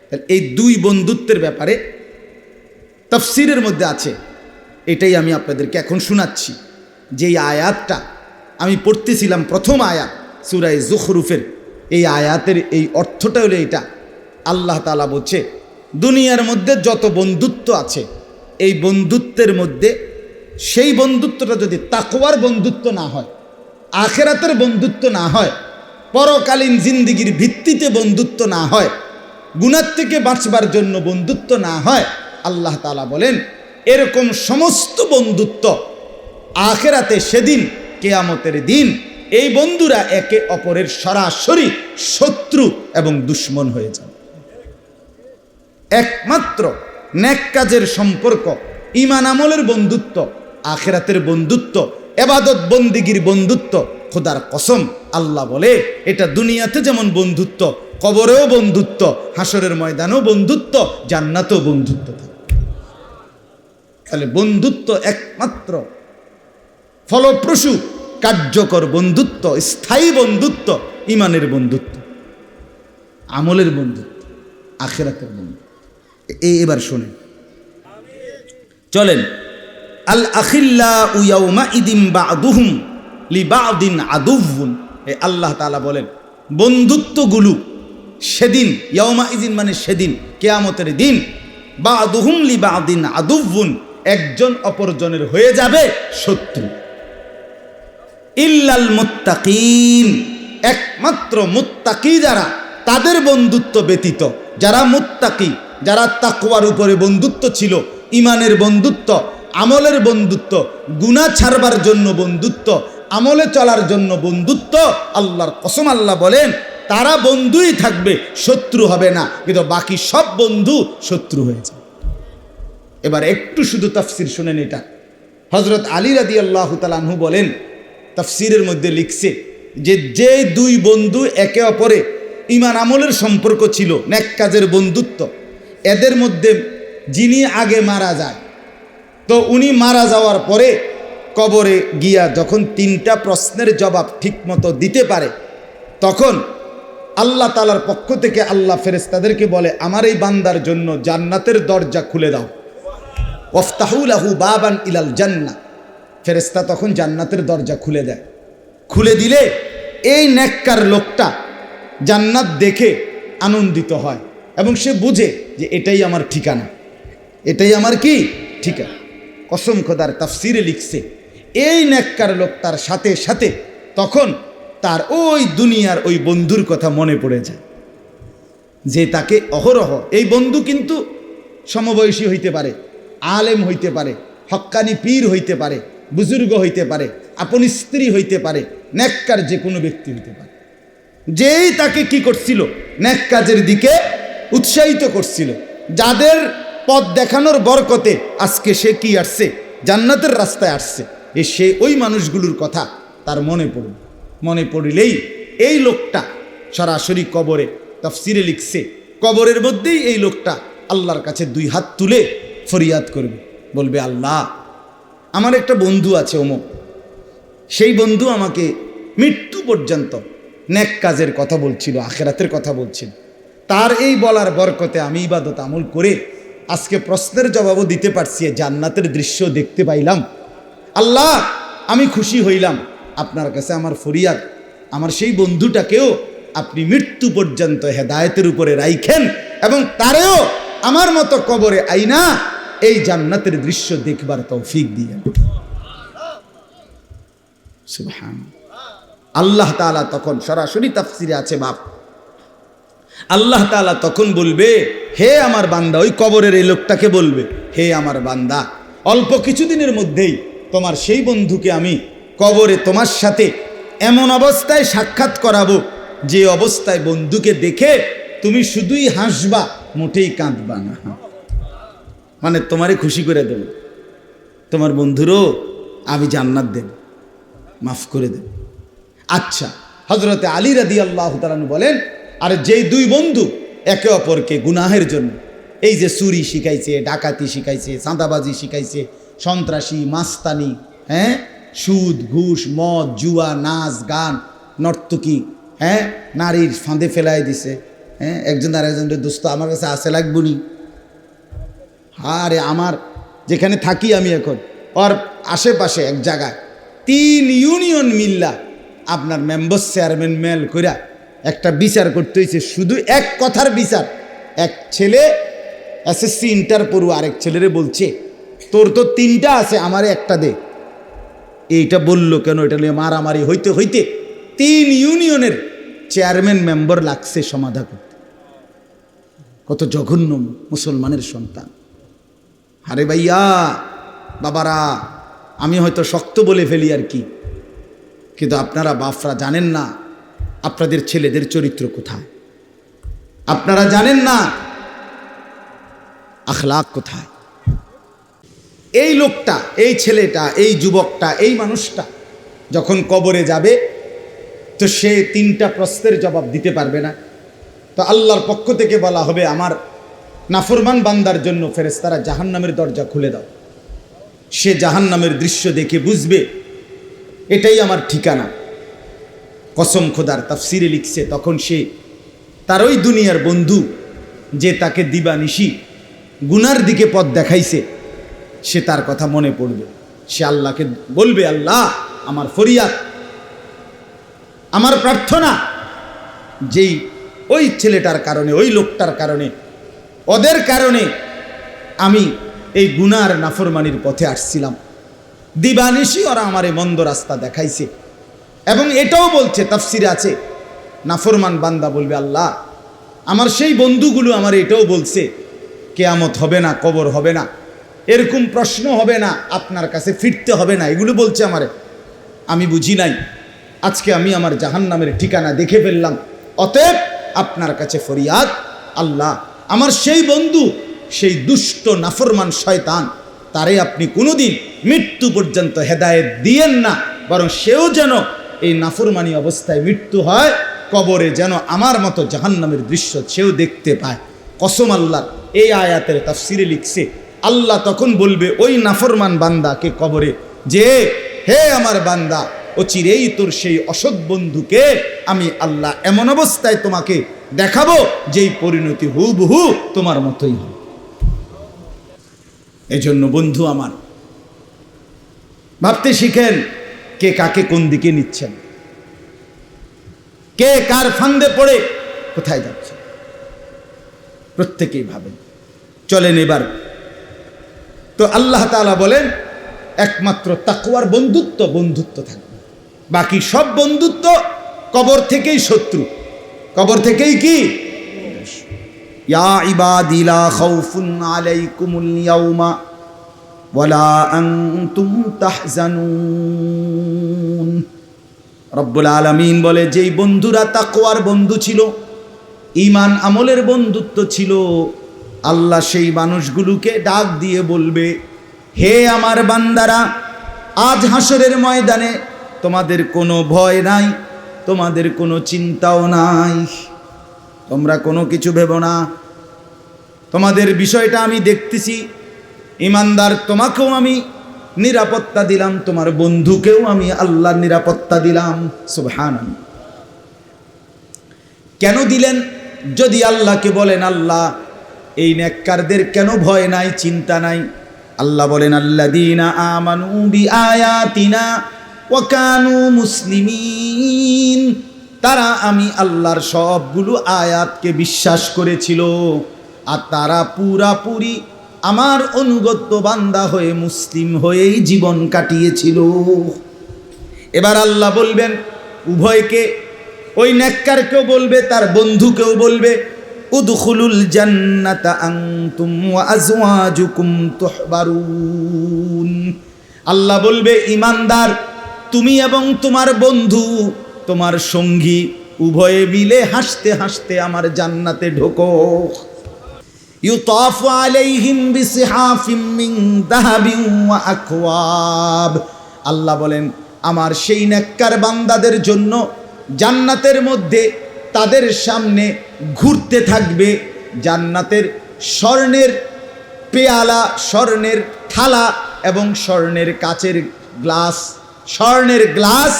তাহলে এই দুই বন্ধুত্বের ব্যাপারে তাফসীরের মধ্যে আছে, এটাই আমি আপনাদেরকে এখন শোনাচ্ছি। যেই আয়াতটা আমি পড়তেছিলাম, প্রথম আয়াত সূরা যুখরুফের, এই আয়াতের এই অর্থটা হলো এটা। আল্লাহ তাআলা বলছে, দুনিয়ার মধ্যে যত বন্ধুত্ব আছে, এই বন্ধুত্বের মধ্যে সেই বন্ধুত্বটা যদি তাকওয়ার বন্ধুত্ব না হয়, আখেরাতের বন্ধুত্ব না হয়, পরকালীন জিন্দিগির ভিত্তিতে বন্ধুত্ব না হয়, গুনাহ থেকে বাঁচবার জন্য বন্ধুত্ব না হয়, আল্লাহ তাআলা বলেন এরকম সমস্ত বন্ধুত্ব আখেরাতে সেদিন কিয়ামতের দিন এই বন্ধুরা একে অপরের সরাসরি শত্রু এবং দুশমন হয়ে যাবে। একমাত্র নেক কাজের সম্পর্ক, ঈমান আমলের বন্ধুত্ব, আখেরাতের বন্ধুত্ব, ইবাদত বন্দেগীর বন্ধুত্ব, খোদার কসম আল্লাহ বলে এটা দুনিয়াতে যেমন বন্ধুত্ব, কবরেও বন্ধুত্ব, হাসরের ময়দানেও বন্ধুত্ব, জান্নাতেও বন্ধুত্ব থাকে। তাহলে বন্ধুত্ব একমাত্র ফলপ্রসূ কার্যকর বন্ধুত্ব, স্থায়ী বন্ধুত্ব ইমানের বন্ধুত্ব, আমলের বন্ধুত্ব, আখিরাতের বন্ধুত্ব। এবার শোনেন, চলেন। আল আখিল্লাউ ইয়াউমাইদিন বা'দুহুম লিবা'দিন আদুউন। আল্লাহ তাআলা বলেন বন্ধুত্বগুলো সেদিন, ইয়াউমাইদিন মানে সেদিন, কিয়ামতের দিন, বা'দুহুম লিবা'দিন আদুউন, একজন অপরজনের হয়ে যাবে শত্রু। ইল্লাল মুত্তাকিন, একমাত্র মুত্তাকি যারা, তাদের বন্ধুত্ব ব্যতীত। যারা মুত্তাকি, যারা তাকওয়ার উপরে বন্ধুত্ব ছিল, ইমানের বন্ধুত্ব, আমলের বন্ধুত্ব, গুনাহ ছাড়বার জন্য বন্ধুত্ব, আমলে চলার জন্য বন্ধুত্ব, আল্লাহর কসম আল্লাহ বলেন তারা বন্ধুই থাকবে, শত্রু হবে না। কিন্তু বাকি সব বন্ধু শত্রু হয়েছে। এবার একটু শুধু তাফসির শুনেন। এটা হযরত আলী রাদিয়াল্লাহু তাআলা আনহু বলেন, তাফসিরের মধ্যে লিখছে যে দুই বন্ধু একে অপরে ঈমান আমলের সম্পর্ক ছিল, নেক কাজের বন্ধুত্ব, এদের মধ্যে যিনি আগে মারা যায়, তো উনি মারা যাওয়ার পরে কবরে গিয়া যখন 3টা প্রশ্নের জবাব ঠিকমতো দিতে পারে, তখন আল্লাহ তাআলার পক্ষ থেকে আল্লাহ ফেরেশতাদেরকে বলে, আমার এই বান্দার জন্য জান্নাতের দরজা খুলে দাও, ওয়াফতাহু লাহু বাবান ইলাল জান্নাহ। ফেরেশতা তখন জান্নাতের দরজা খুলে দেয়। খুলে দিলে এই নেককার লোকটা জান্নাত দেখে আনন্দিত হয় এবং সে বুঝে যে এটাই আমার ঠিকানা, এটাই আমার কি ঠিকানা। কসম খোদার, তাফসিরে লিখছে এই নেককার লোকটার সাথে সাথে তখন তার ওই দুনিয়ার ওই বন্ধুর কথা মনে পড়ে যায়, যে তাকে অহরহ, এই বন্ধু কিন্তু সমবয়সী হইতে পারে, আলেম হইতে পারে, হক্কানি পীর হইতে পারে, বুজুর্গ হইতে পারে, আপন স্ত্রী হইতে পারে, নেককার যে কোনো ব্যক্তি হইতে পারে, যেই তাকে কি করছিল, নেক কাজের দিকে উৎসাহিত করছিল, যাদের পথ দেখানোর বরকতে আজকে সে কি আসছে, জান্নাতের রাস্তায় আসছে। সে ওই মানুষগুলোর কথা তার মনে পড়বে। মনে পড়লেই এই লোকটা সরাসরি কবরে, তাফসিরে লিখছে কবরের মধ্যেই এই লোকটা আল্লাহর কাছে 2 হাত তুলে ফরিয়াদ করবে, বলবে, আল্লাহ আমার একটা বন্ধু আছে অমুক, সেই বন্ধু আমাকে মৃত্যু পর্যন্ত নেক কাজের কথা বলছিল, আখিরাতের কথা বলছিল, তার এই বলার বরকতে আমি ইবাদত আমল করে আজকে প্রশ্নের জবাবও দিতে পারছি, জান্নাতের দৃশ্য দেখতে পাইলাম। আল্লাহ আমি খুশি হইলাম, আপনার কাছে আমার ফরিয়াদ, আমার সেই বন্ধুটাকেও আপনি মৃত্যু পর্যন্ত হেদায়েতের উপরে রাইখেন এবং তারেও আমার মতো কবরে আইনা এই জান্নাতের দৃশ্য দেখবার তৌফিক দিয়েন। সুবহানাল্লাহ। আল্লাহ তাআলা তখন সরাসরি তাফসিরে আছে বাপ, আল্লাহ তাআলা তখন বলবে, হে আমার বান্দা, ওই কবরের এই লোকটাকে বলবে, হে আমার বান্দা, অল্প কিছুদিনের মধ্যেই তোমার সেই বন্ধুকে আমি কবরে তোমার সাথে এমন অবস্থায় সাক্ষাৎ করাবো, যে অবস্থায় বন্ধুকে দেখে তুমি শুধুই হাসবা, মোটেই কাঁদবা না। মানে তোমারে খুশি করে দেব, তোমার বন্ধুরও আমি জান্নাত দেব, মাফ করে দেব। আচ্ছা, হযরতে আলী রাদিয়াল্লাহু তাআলা বলেন, আর যেই 2 বন্ধু একে অপরকে গুনাহের জন্য, এই যে চুরি শিখাইছে, ডাকাতি শিখাইছে, চাঁদাবাজি শিখাইছে, সন্ত্রাসী, মাস্তানি, সুদ, ঘুষ, মদ, জুয়া, নাচ, গান, নর্তকী, নারীর ফাঁদে ফেলাই দিছে, একজন আর একজনের দোস্ত আমার কাছে আসে লাগবনি, আরে আমার যেখানে থাকি আমি এখন, ওর আশেপাশে এক জায়গায় 3 ইউনিয়ন মিল্লা আপনার মেম্বার চেয়ারম্যান মেল কইরা একটা বিচার করতে হয়েছে, শুধু এক কথার বিচার। এক ছেলে এসএসসি ইন্টার পড়ুয়া আরেক ছেলেরে বলছে, তোর তো 3টা আছে, আমারে একটা দে। এইটা বললো কেন, এটা নিয়ে মারামারি হইতে হইতে 3 ইউনিয়নের চেয়ারম্যান মেম্বার লাগছে সমাধা করতে। কত জঘন্য মুসলমানের সন্তান। আরে ভাইয়া, বাবারা, আমি হয়তো শক্ত বলে ফেলি আর কি, কিন্তু আপনারা বাপরা জানেন না আপনাদের ছেলেদের চরিত্র কোথায়, আপনারা জানেন না আখলাক কোথায়। এই লোকটা, এই ছেলেটা, এই যুবকটা, এই মানুষটা যখন কবরে যাবে, তো সে 3টা প্রশ্নের জবাব দিতে পারবে না। তো আল্লাহর পক্ষ থেকে বলা হবে, আমার নাফরমান বান্দার জন্য ফেরেশতারা জাহান্নামের দরজা খুলে দাও। সে জাহান্নামের দৃশ্য দেখে বুঝবে এটাই আমার ঠিকানা। কসম খোদার তাফসিরে লিখছে, তখন সে তার ওই দুনিয়ার বন্ধু যে তাকে দিবানিশি গুনার দিকে পথ দেখাইছে, সে তার কথা মনে পড়বে। সে আল্লাহকে বলবে, আল্লাহ আমার ফরিয়াদ, আমার প্রার্থনা, যেই ওই ছেলেটার কারণে, ওই লোকটার কারণে, ওদের কারণে আমি এই গুনার নাফরমানির পথে আসছিলাম, দিবানিশি ওরা আমারে মন্দ রাস্তা দেখাইছে। এবং এটাও বলছে, তাফসিরে আছে, নাফরমান বান্দা বলবে, আল্লাহ আমার সেই বন্ধুগুলো আমার এটাও বলছে কিয়ামত হবে না, কবর হবে না, এরকম প্রশ্ন হবে না, আপনার কাছে ফিরতে হবে না, এগুলো বলছে আমারে, আমি বুঝি নাই, আজকে আমি আমার জাহান্নামের ঠিকানা দেখে ফেললাম। অতএব আপনার কাছে ফরিয়াদ, আল্লাহ আমার সেই বন্ধু, সেই দুষ্ট নাফরমান শয়তান, তারে আপনি কোনোদিন মৃত্যু পর্যন্ত হেদায়েত দিয়েন না, বরং সেও যেন এই নাফরমানি অবস্থায় মৃত্যু হয়, কবরে যেন আমার মতো জাহান্নামের দৃশ্য সেও দেখতে পায়। কসম আল্লাহ, এই আয়াতের তাফসিরে লিখছে, আল্লাহ তখন বলবে ওই নাফরমান বান্দাকে কবরে যে, হে আমার বান্দা, ও চিরেই তোর সেই অসৎ বন্ধুকে আমি আল্লাহ এমন অবস্থায় তোমাকে দেখাবো যেই পরিণতি হুবহু তোমার মতোই হবে। এজন্য বন্ধু আমার, ভাবতে শিখেন কে কাকে কোন দিকে নিচ্ছেন, কে কার ফান্দে পড়ে কোথায় যাচ্ছে, প্রত্যেকেই ভাবেন। চলেন এবার তো আল্লাহ তাআলা বলেন একমাত্র তাকওয়ার বন্ধুত্ব থাকবে, বাকি সব বন্ধুত্ব কবর থেকেই শত্রু, কবর থেকেই কি, ইয়া ইবাদি লা খাউফুন আলাইকুমুল ইয়াউমা ওয়ালা আনতুম তাহজানুন। রব্বুল আলামিন বলে, যেই বন্ধুরা তাকওয়ার বন্ধু ছিল, ঈমান আমলের বন্ধুত্ব ছিল, আল্লাহ সেই মানুষগুলোকে ডাক দিয়ে বলবে, হে আমার বান্দারা, আজ হাসরের ময়দানে তোমাদের কোনো ভয় নাই, তোমাদের কোনো চিন্তাও নাই, তোমরা কোনো কিছু ভেবো না, তোমাদের বিষয়টা আমি দেখতেছি। ঈমানদার, তোমাকেও আমি নিরাপত্তা দিলাম, তোমার বন্ধুকেও আমি আল্লাহর নিরাপত্তা দিলাম। সুবহানাল্লাহ। কেন দিলেন? যদি আল্লাহকে বলেন, আল্লাহ এই নেককারদের কেন ভয় নাই, চিন্তা নাই? আল্লাহ বলেন, আল্লাযীনা আমানু বিআয়াতিনা ওয়া কানু মুসলিমিন, তারা আমি আল্লাহর সবগুলো আয়াতকে বিশ্বাস করেছিল, আর তারা পুরাপুরি আমার অনুগত বান্দা হয়ে, মুসলিম হয়েই জীবন কাটিয়েছিল। এবার আল্লাহ বলবেন উভয়কে, ওই নেককারকেও বলবে, তার বন্ধুকেও বলবে, উদখুলুল জান্নাতা আনতুম ওয়া আজওয়াজুকুম তুহবারুন। আল্লাহ বলবে, ঈমানদার, তুমি এবং তোমার বন্ধু, তোমার সঙ্গী, উভয়ে মিলে হাসতে হাসতে আমার জান্নাতে ঢোকো। ইউতাফু আলাইহিম বিসিহাফিম মিন যাহাবিন ওয়া আকওয়াব। আল্লাহ বলেন, আমার সেই নেককার বান্দাদের জন্য জান্নাতের মধ্যে তাদের সামনে ঘুরতে থাকবে জান্নাতের স্বর্ণের পেয়ালা, স্বর্ণের থালা এবং স্বর্ণের কাচের গ্লাস, স্বর্ণের গ্লাস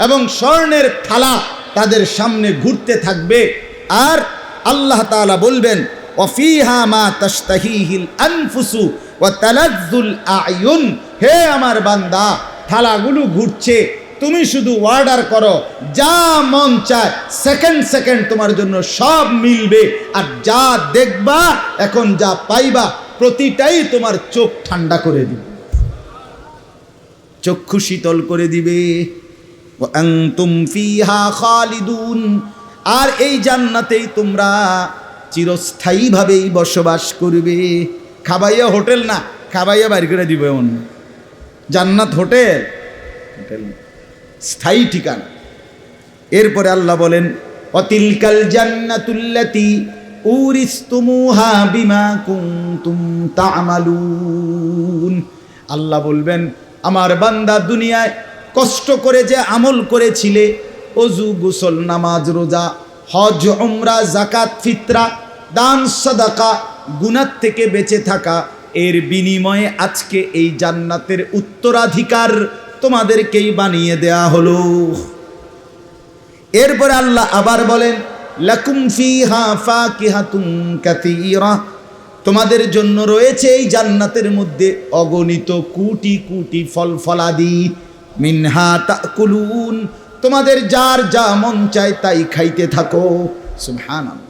এবং স্বর্ণের থালা তাদের সামনে ঘুরতে থাকবে। আর আল্লাহ তাআলা বলবেন, ওয়াফিহা মা তাশতাহিহিল আনফুসু ওয়া তালাজ্জুল আয়ুন। হে আমার বান্দা, থালাগুলো ঘুরছে, তুমি শুধু অর্ডার করো, যা মন চায় সেকেন্ড সেকেন্ড তোমার জন্য সব মিলবে, আর যা দেখবা, এখন যা পাইবা, প্রতিটাই তোমার চোখ ঠান্ডা করে দিবে, চক্ষু শীতল করে দিবে। ওয়া আনতুম ফিহা খালিদুন। আর এই জান্নাতেই তোমরা চিরস্থায়ীভাবেই বসবাস করবে। খাবাইয়া হোটেল না, খাবাইয়া বাইর করে দিবে এমন জান্নাত, হোটেল, হোটেল স্থায়ী ঠিকানা। এরপরে আল্লাহ বলেন, অতিলকাল জান্নাতুল্লাতী উরিসতুমুহা বিমা কুনতুম তা'মালুন। আল্লাহ বলবেন, আমার বান্দা, দুনিয়ায় কষ্ট করে যে আমল করেছিলে, ওযু, গোসল, নামাজ, রোজা, হজ, উমরা, যাকাত, ফিতরা, দান, সাদাকা, গুনাহ থেকে বেঁচে থাকা, এর বিনিময়ে আজকে এই জান্নাতের উত্তরাধিকার তোমাদেরকেই বানিয়ে দেয়া হলো। এরপরে আল্লাহ আবার বলেন লাকুম ফিহা ফাকিহাতুন কাসীরা, তোমাদের জন্য রয়েছে এই জান্নাতের মধ্যে অগণিত কোটি কোটি ফল ফলাদি। মিনহা তাকুলুন, তোমাদের যার যা মন চায় তাই খাইতে থাকো। সুবহানাল্লাহ।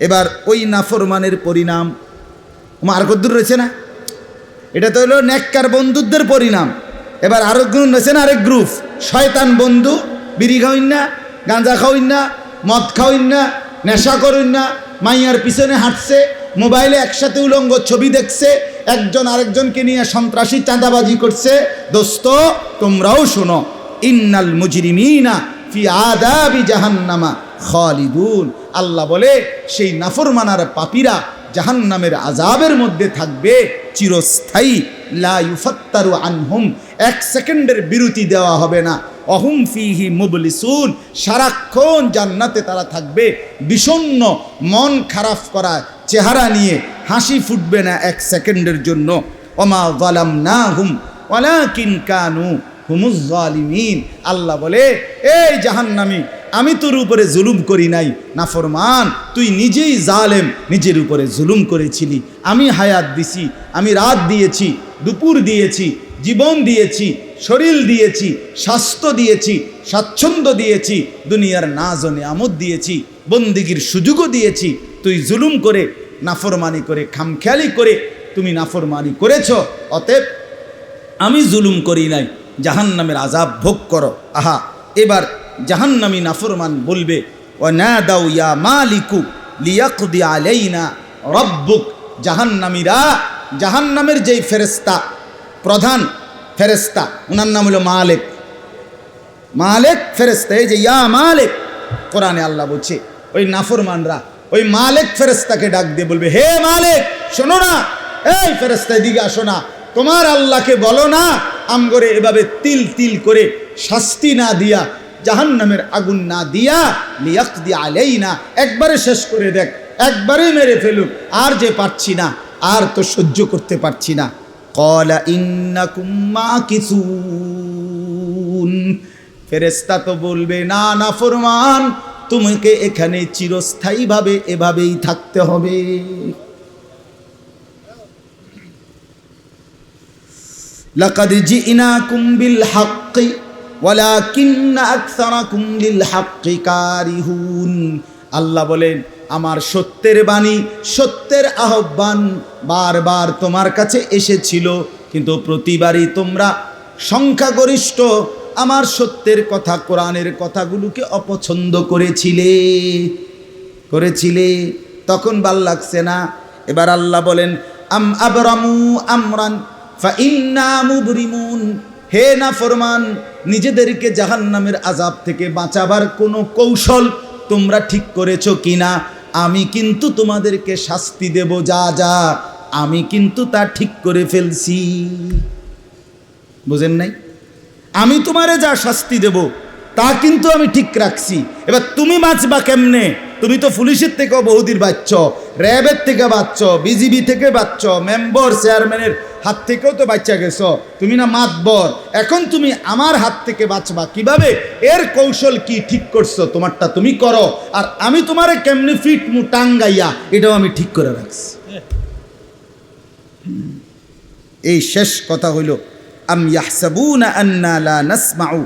এবার ওই নাফরমানের পরিণাম আর কদ্দুর রয়েছে না, এটা তো হলো নেককার বন্ধুদের পরিণাম। এবার আরেক গ্রুপ রয়েছে না, আরেক গ্রুপ শয়তান বন্ধু, বিড়ি খাওইন না, গাঁজা খাওইন না, মদ খাওইন না, নেশা করুন না, মাইয়ার পিছনে হাঁটছে, মোবাইলে একসাথে উলঙ্গ ছবি দেখছে, একজন আরেকজনকে নিয়ে সন্ত্রাসী চাঁদাবাজি করছে। দোস্ত তোমরাও শোনো, ইন্নাল মুজরিমিনা ফি আযাবি জাহান্নামা খালিদুন, আল্লাহ বলে সেই নাফরমানার পাপীরা জাহান্নামের আযাবের মধ্যে থাকবে চিরস্থায়ী। লা ইউফাত্তারু আনহুম, এক সেকেন্ডের বিরতি দেওয়া হবে না। অহুম ফিহি মুবলিসুন, সারাক্ষণ জান্নাতে তারা থাকবে বিষণ্ণ মন খারাপ করা চেহারা নিয়ে, হাসি ফুটবে না এক সেকেন্ডের জন্য। ওমা যালামনাহুম ওয়ালাকিন কানু হুমুজ জালিমিন, আল্লাহ বলে এই জাহান্নামী, আমি তোর উপরে জুলুম করি নাই, নাফরমান তুই নিজেই জালেম, নিজের উপরে জুলুম করেছিলি। আমি হায়াত দিছি, আমি রাত দিয়েছি, দুপুর দিয়েছি, জীবন দিয়েছি, শরীর দিয়েছি, স্বাস্থ্য দিয়েছি, স্বাচ্ছন্দ্য দিয়েছি, দুনিয়ার নাজ ও নিয়ামত দিয়েছি, বন্দিগির সুযোগও দিয়েছি। তুই জুলুম করে, নাফরমানি করে, খামখেয়ালি করে তুমি নাফরমানি করেছ, অতএব আমি জুলুম করি নাই, জাহান্নামের আযাব ভোগ করো। আহা, এবার জাহান্নামী নাফরমান বলবে ওয়ানাদাউ ইয়া মালিকু লিয়াকদি আলাইনা রাব্বুক, জাহান্নামীরা, জাহান্নামের যেই ফেরেশতা, প্রধান ফেরেশতা, ওনার নাম হলো মালিক, মালিক ফেরেশতা, এই যে ইয়া মালিক, কোরআনে আল্লাহ বলছে ওই নাফরমানরা ওই মালিক ফেরেশতাকে ডাক দিয়ে বলবে, হে মালিক শোনো না, এই ফেরেশতা এদিকে আসো না, তোমার আল্লাহকে বলো না আমগরে এভাবে তিল তিল করে শাস্তি না দিয়া, জাহান্নামের আগুন না দিয়া, লিয়াকদি আলাইনা, একবারে শেষ করে দেখ, একবারে মেরে ফেলুক, আর যে পারছি না, আর তো সহ্য করতে পারছি না। ক্বালা ইন্নাকুম মাকিসুন, ফেরেশতা তো বলবে না নাফরমান, তোমাকে এখানে চিরস্থায়ীভাবে এভাবেই থাকতে হবে। লাকাদ জিনাকুম বিল হাক্কি ওয়ালাকিন্না আকসারাকুম লিল হাক্কি কারিহুন, আল্লাহ বলেন আমার সত্যের বাণী, সত্যের আহ্বান বারবার তোমার কাছে এসেছিল, কিন্তু প্রতিবারই তোমরা সংখ্যাগরিষ্ঠ আমার সত্যের কথা, কোরআনের কথাগুলোকে অপছন্দ করেছিলে, তখন ভাল লাগছে না। এবার আল্লাহ বলেন আম আবরামু আমরান ফাইন্না মুবরিমুন, হে নাফরমান, নিজেদেরকে জাহান্নামের আযাব থেকে বাঁচাবার কোনো কৌশল তোমরা ঠিক করেছো কিনা? আমি কিন্তু তোমাদেরকে শাস্তি দেব, যা যা আমি কিন্তু তা ঠিক করে ফেলছি। বুঝেন নাই? আমি তোমারে যা শাস্তি দেব তা কিন্তু আমি ঠিক রাখছি। এবার তুমি বাঁচবা কেমনে? তুমি তো পুলিশের থেকেও বহুদিন বাঁচছ, র্যাবের থেকে বাঁচছ, বিজিবি থেকে বাঁচছ, মেম্বার চেয়ারম্যানের হাত থেকেও তো বাচ্চা গেছ, তুমি না মাতবর, এখন তুমি আমার হাত থেকে বাঁচবা কিভাবে? এর কৌশল কি ঠিক করছো? তোমারটা তুমি করো, আর আমি তোমারে কেমনি ফিট মু টাঙ্গাইয়া এটাও আমি ঠিক করে রাখছি। এই শেষ কথা হইল আম ইয়াহসাবুনা আন্না লা নাসমাউ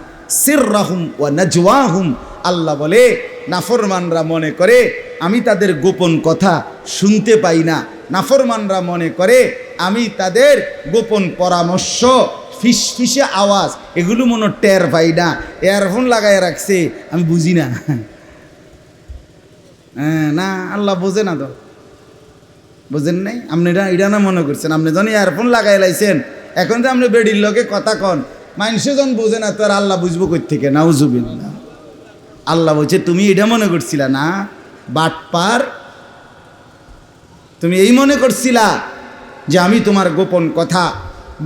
সিররাহুম ওয়া নাজওয়াহুম, আল্লাহ বলে নাফরমানরা মনে করে আমি তাদের গোপন কথা শুনতে পাই না, নাফরমানরা মনে করে আমি তাদের গোপন পরামর্শ, ফিসফিসে আওয়াজ এগুলো মনে টের পাই না, ইয়ারফোন লাগায় রাখছে আমি বুঝি না। না, আল্লাহ বোঝে না, তো বোঝেন নাই আপনি, এটা না মনে করছেন আপনি যখন ইয়ারফোন লাগাই লাইছেন, এখন যে আপনি বেডির লোকে কথা কন, মানুষে যখন বোঝে না তো আর আল্লাহ বুঝবো কই থেকে? নাউজুবিল্লাহ। আল্লাহ বলছে তুমি এটা মনে করছিলা না বাটপার, তুমি এই মনে করছিলা যে আমি তোমার গোপন কথা,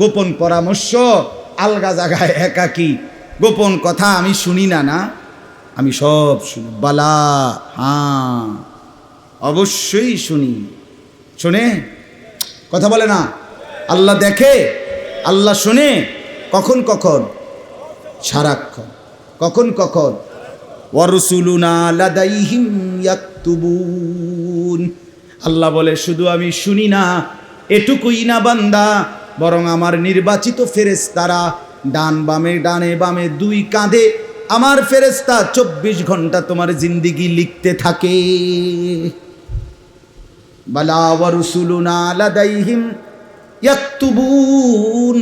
গোপন পরামর্শ আলগা জায়গায় একাকী গোপন কথা আমি শুনি না, না আমি সব শুনি। বালা, হ্যাঁ অবশ্যই শুনি। শুনে কথা বলে না, আল্লাহ দেখে, আল্লাহ শুনে, কখন কখন? সারাক্ষণ। কখন কখন? ওয়া রুসুলুনা লাদাইহিম ইয়াকতুবুন। আল্লাহ বলে শুধু আমি শুনি না, এটুকুই না বান্দা, বরং আমার নির্বাচিত ফেরেশতারা ডান বামে ডানে বামে দুই কাঁধে আমার ফেরেশতা 24 ঘন্টা তোমার জিন্দেগি লিখতে থাকে। বালা ওয়া রুসুলুনা লাদাইহিম ইয়াকতুবুন,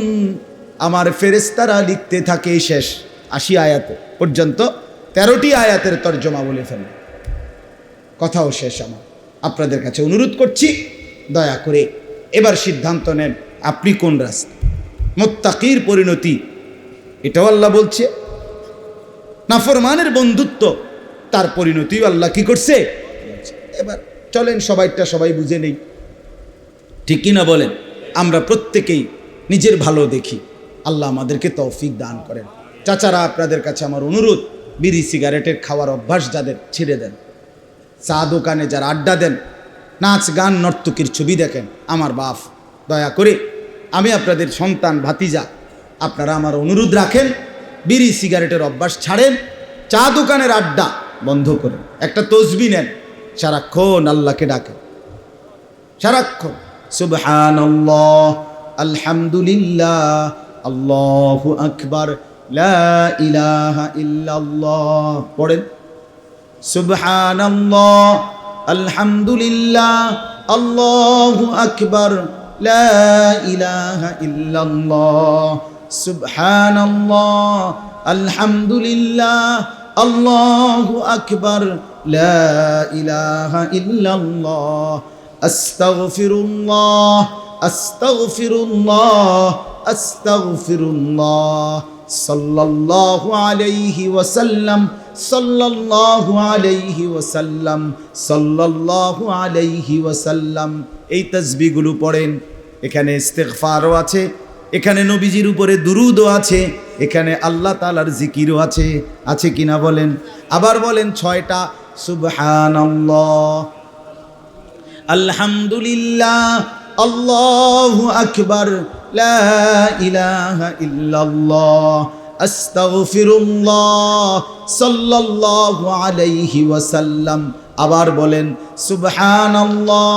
আমার ফেরেশতারা লিখতে থাকে। শেষ 80 আয়াত পর্যন্ত 13টি আয়াতের তর্জমা বলে ফেলল, কথাও শেষ। আমার আপনাদের কাছে অনুরোধ করছি, দয়া করে এবার সিদ্ধান্ত নেন আপনি কোন রাস্তা। মুত্তাকির পরিণতি এটাও আল্লাহ বলছে, নাফরমানের বন্ধুত্ব তার পরিণতিও আল্লাহ কি করছে। এবার চলেন সবাই বুঝে নেই, ঠিক কিনা বলেন? আমরা প্রত্যেকেই নিজের ভালো দেখি, আল্লাহ আমাদেরকে তৌফিক দান করেন। চাচারা, আপনাদের কাছে আমার অনুরোধ, বিড়ি সিগারেটের খাওয়ার অভ্যাস যাদের ছেড়ে দেন, চা দোকানে যারা আড্ডা দেন, নাচ গান নর্তকীর ছবি দেখেন, আমার বাপ দয়া করে আমি আপনাদের সন্তান ভাতিজা, আপনারা আমার অনুরোধ রাখেন, বিড়ি সিগারেটের অভ্যাস ছাড়েন, চা দোকানের আড্ডা বন্ধ করেন, একটা তসবিহ নেন, সারাক্ষণ আল্লাহকে ডাকেন, সারাক্ষণ সুবহানাল্লাহ আলহামদুলিল্লাহ আল্লাহু আকবার লা ইলাহা ইল্লাল্লাহ পড়েন। সুবহানাল্লাহ আলহামদুলিল্লাহ আল্লাহু আকবার লা ইলাহা ইল্লাল্লাহ। সুবহানাল্লাহ আলহামদুলিল্লাহ আল্লাহু আকবার লা ইলাহা ইল্লাল্লাহ। আস্তাগফিরুল্লাহ আস্তাগফিরুল্লাহ আস্তাগফিরুল্লাহ। সাল্লাল্লাহু আলাইহি ওয়াসাল্লাম সাল্লাল্লাহু আলাইহি ওয়াসাল্লাম সাল্লাল্লাহু আলাইহি ওয়াসাল্লাম। এই তাসবিহগুলো পড়েন। এখানে ইস্তিগফারও আছে, এখানে নবীজির উপরে দুরূদও আছে, এখানে আল্লাহ তাআলার জিকিরও আছে, আছে কিনা বলেন? আবার বলেন 6টা সুবহানাল্লাহ আলহামদুলিল্লাহ আল্লাহু আকবার লা ইলাহা ইল্লাল্লাহ আস্তাগফিরুল্লাহ সাল্লাল্লাহু আলাইহি ওয়াসাল্লাম। আবার বলেন সুবহানাল্লাহ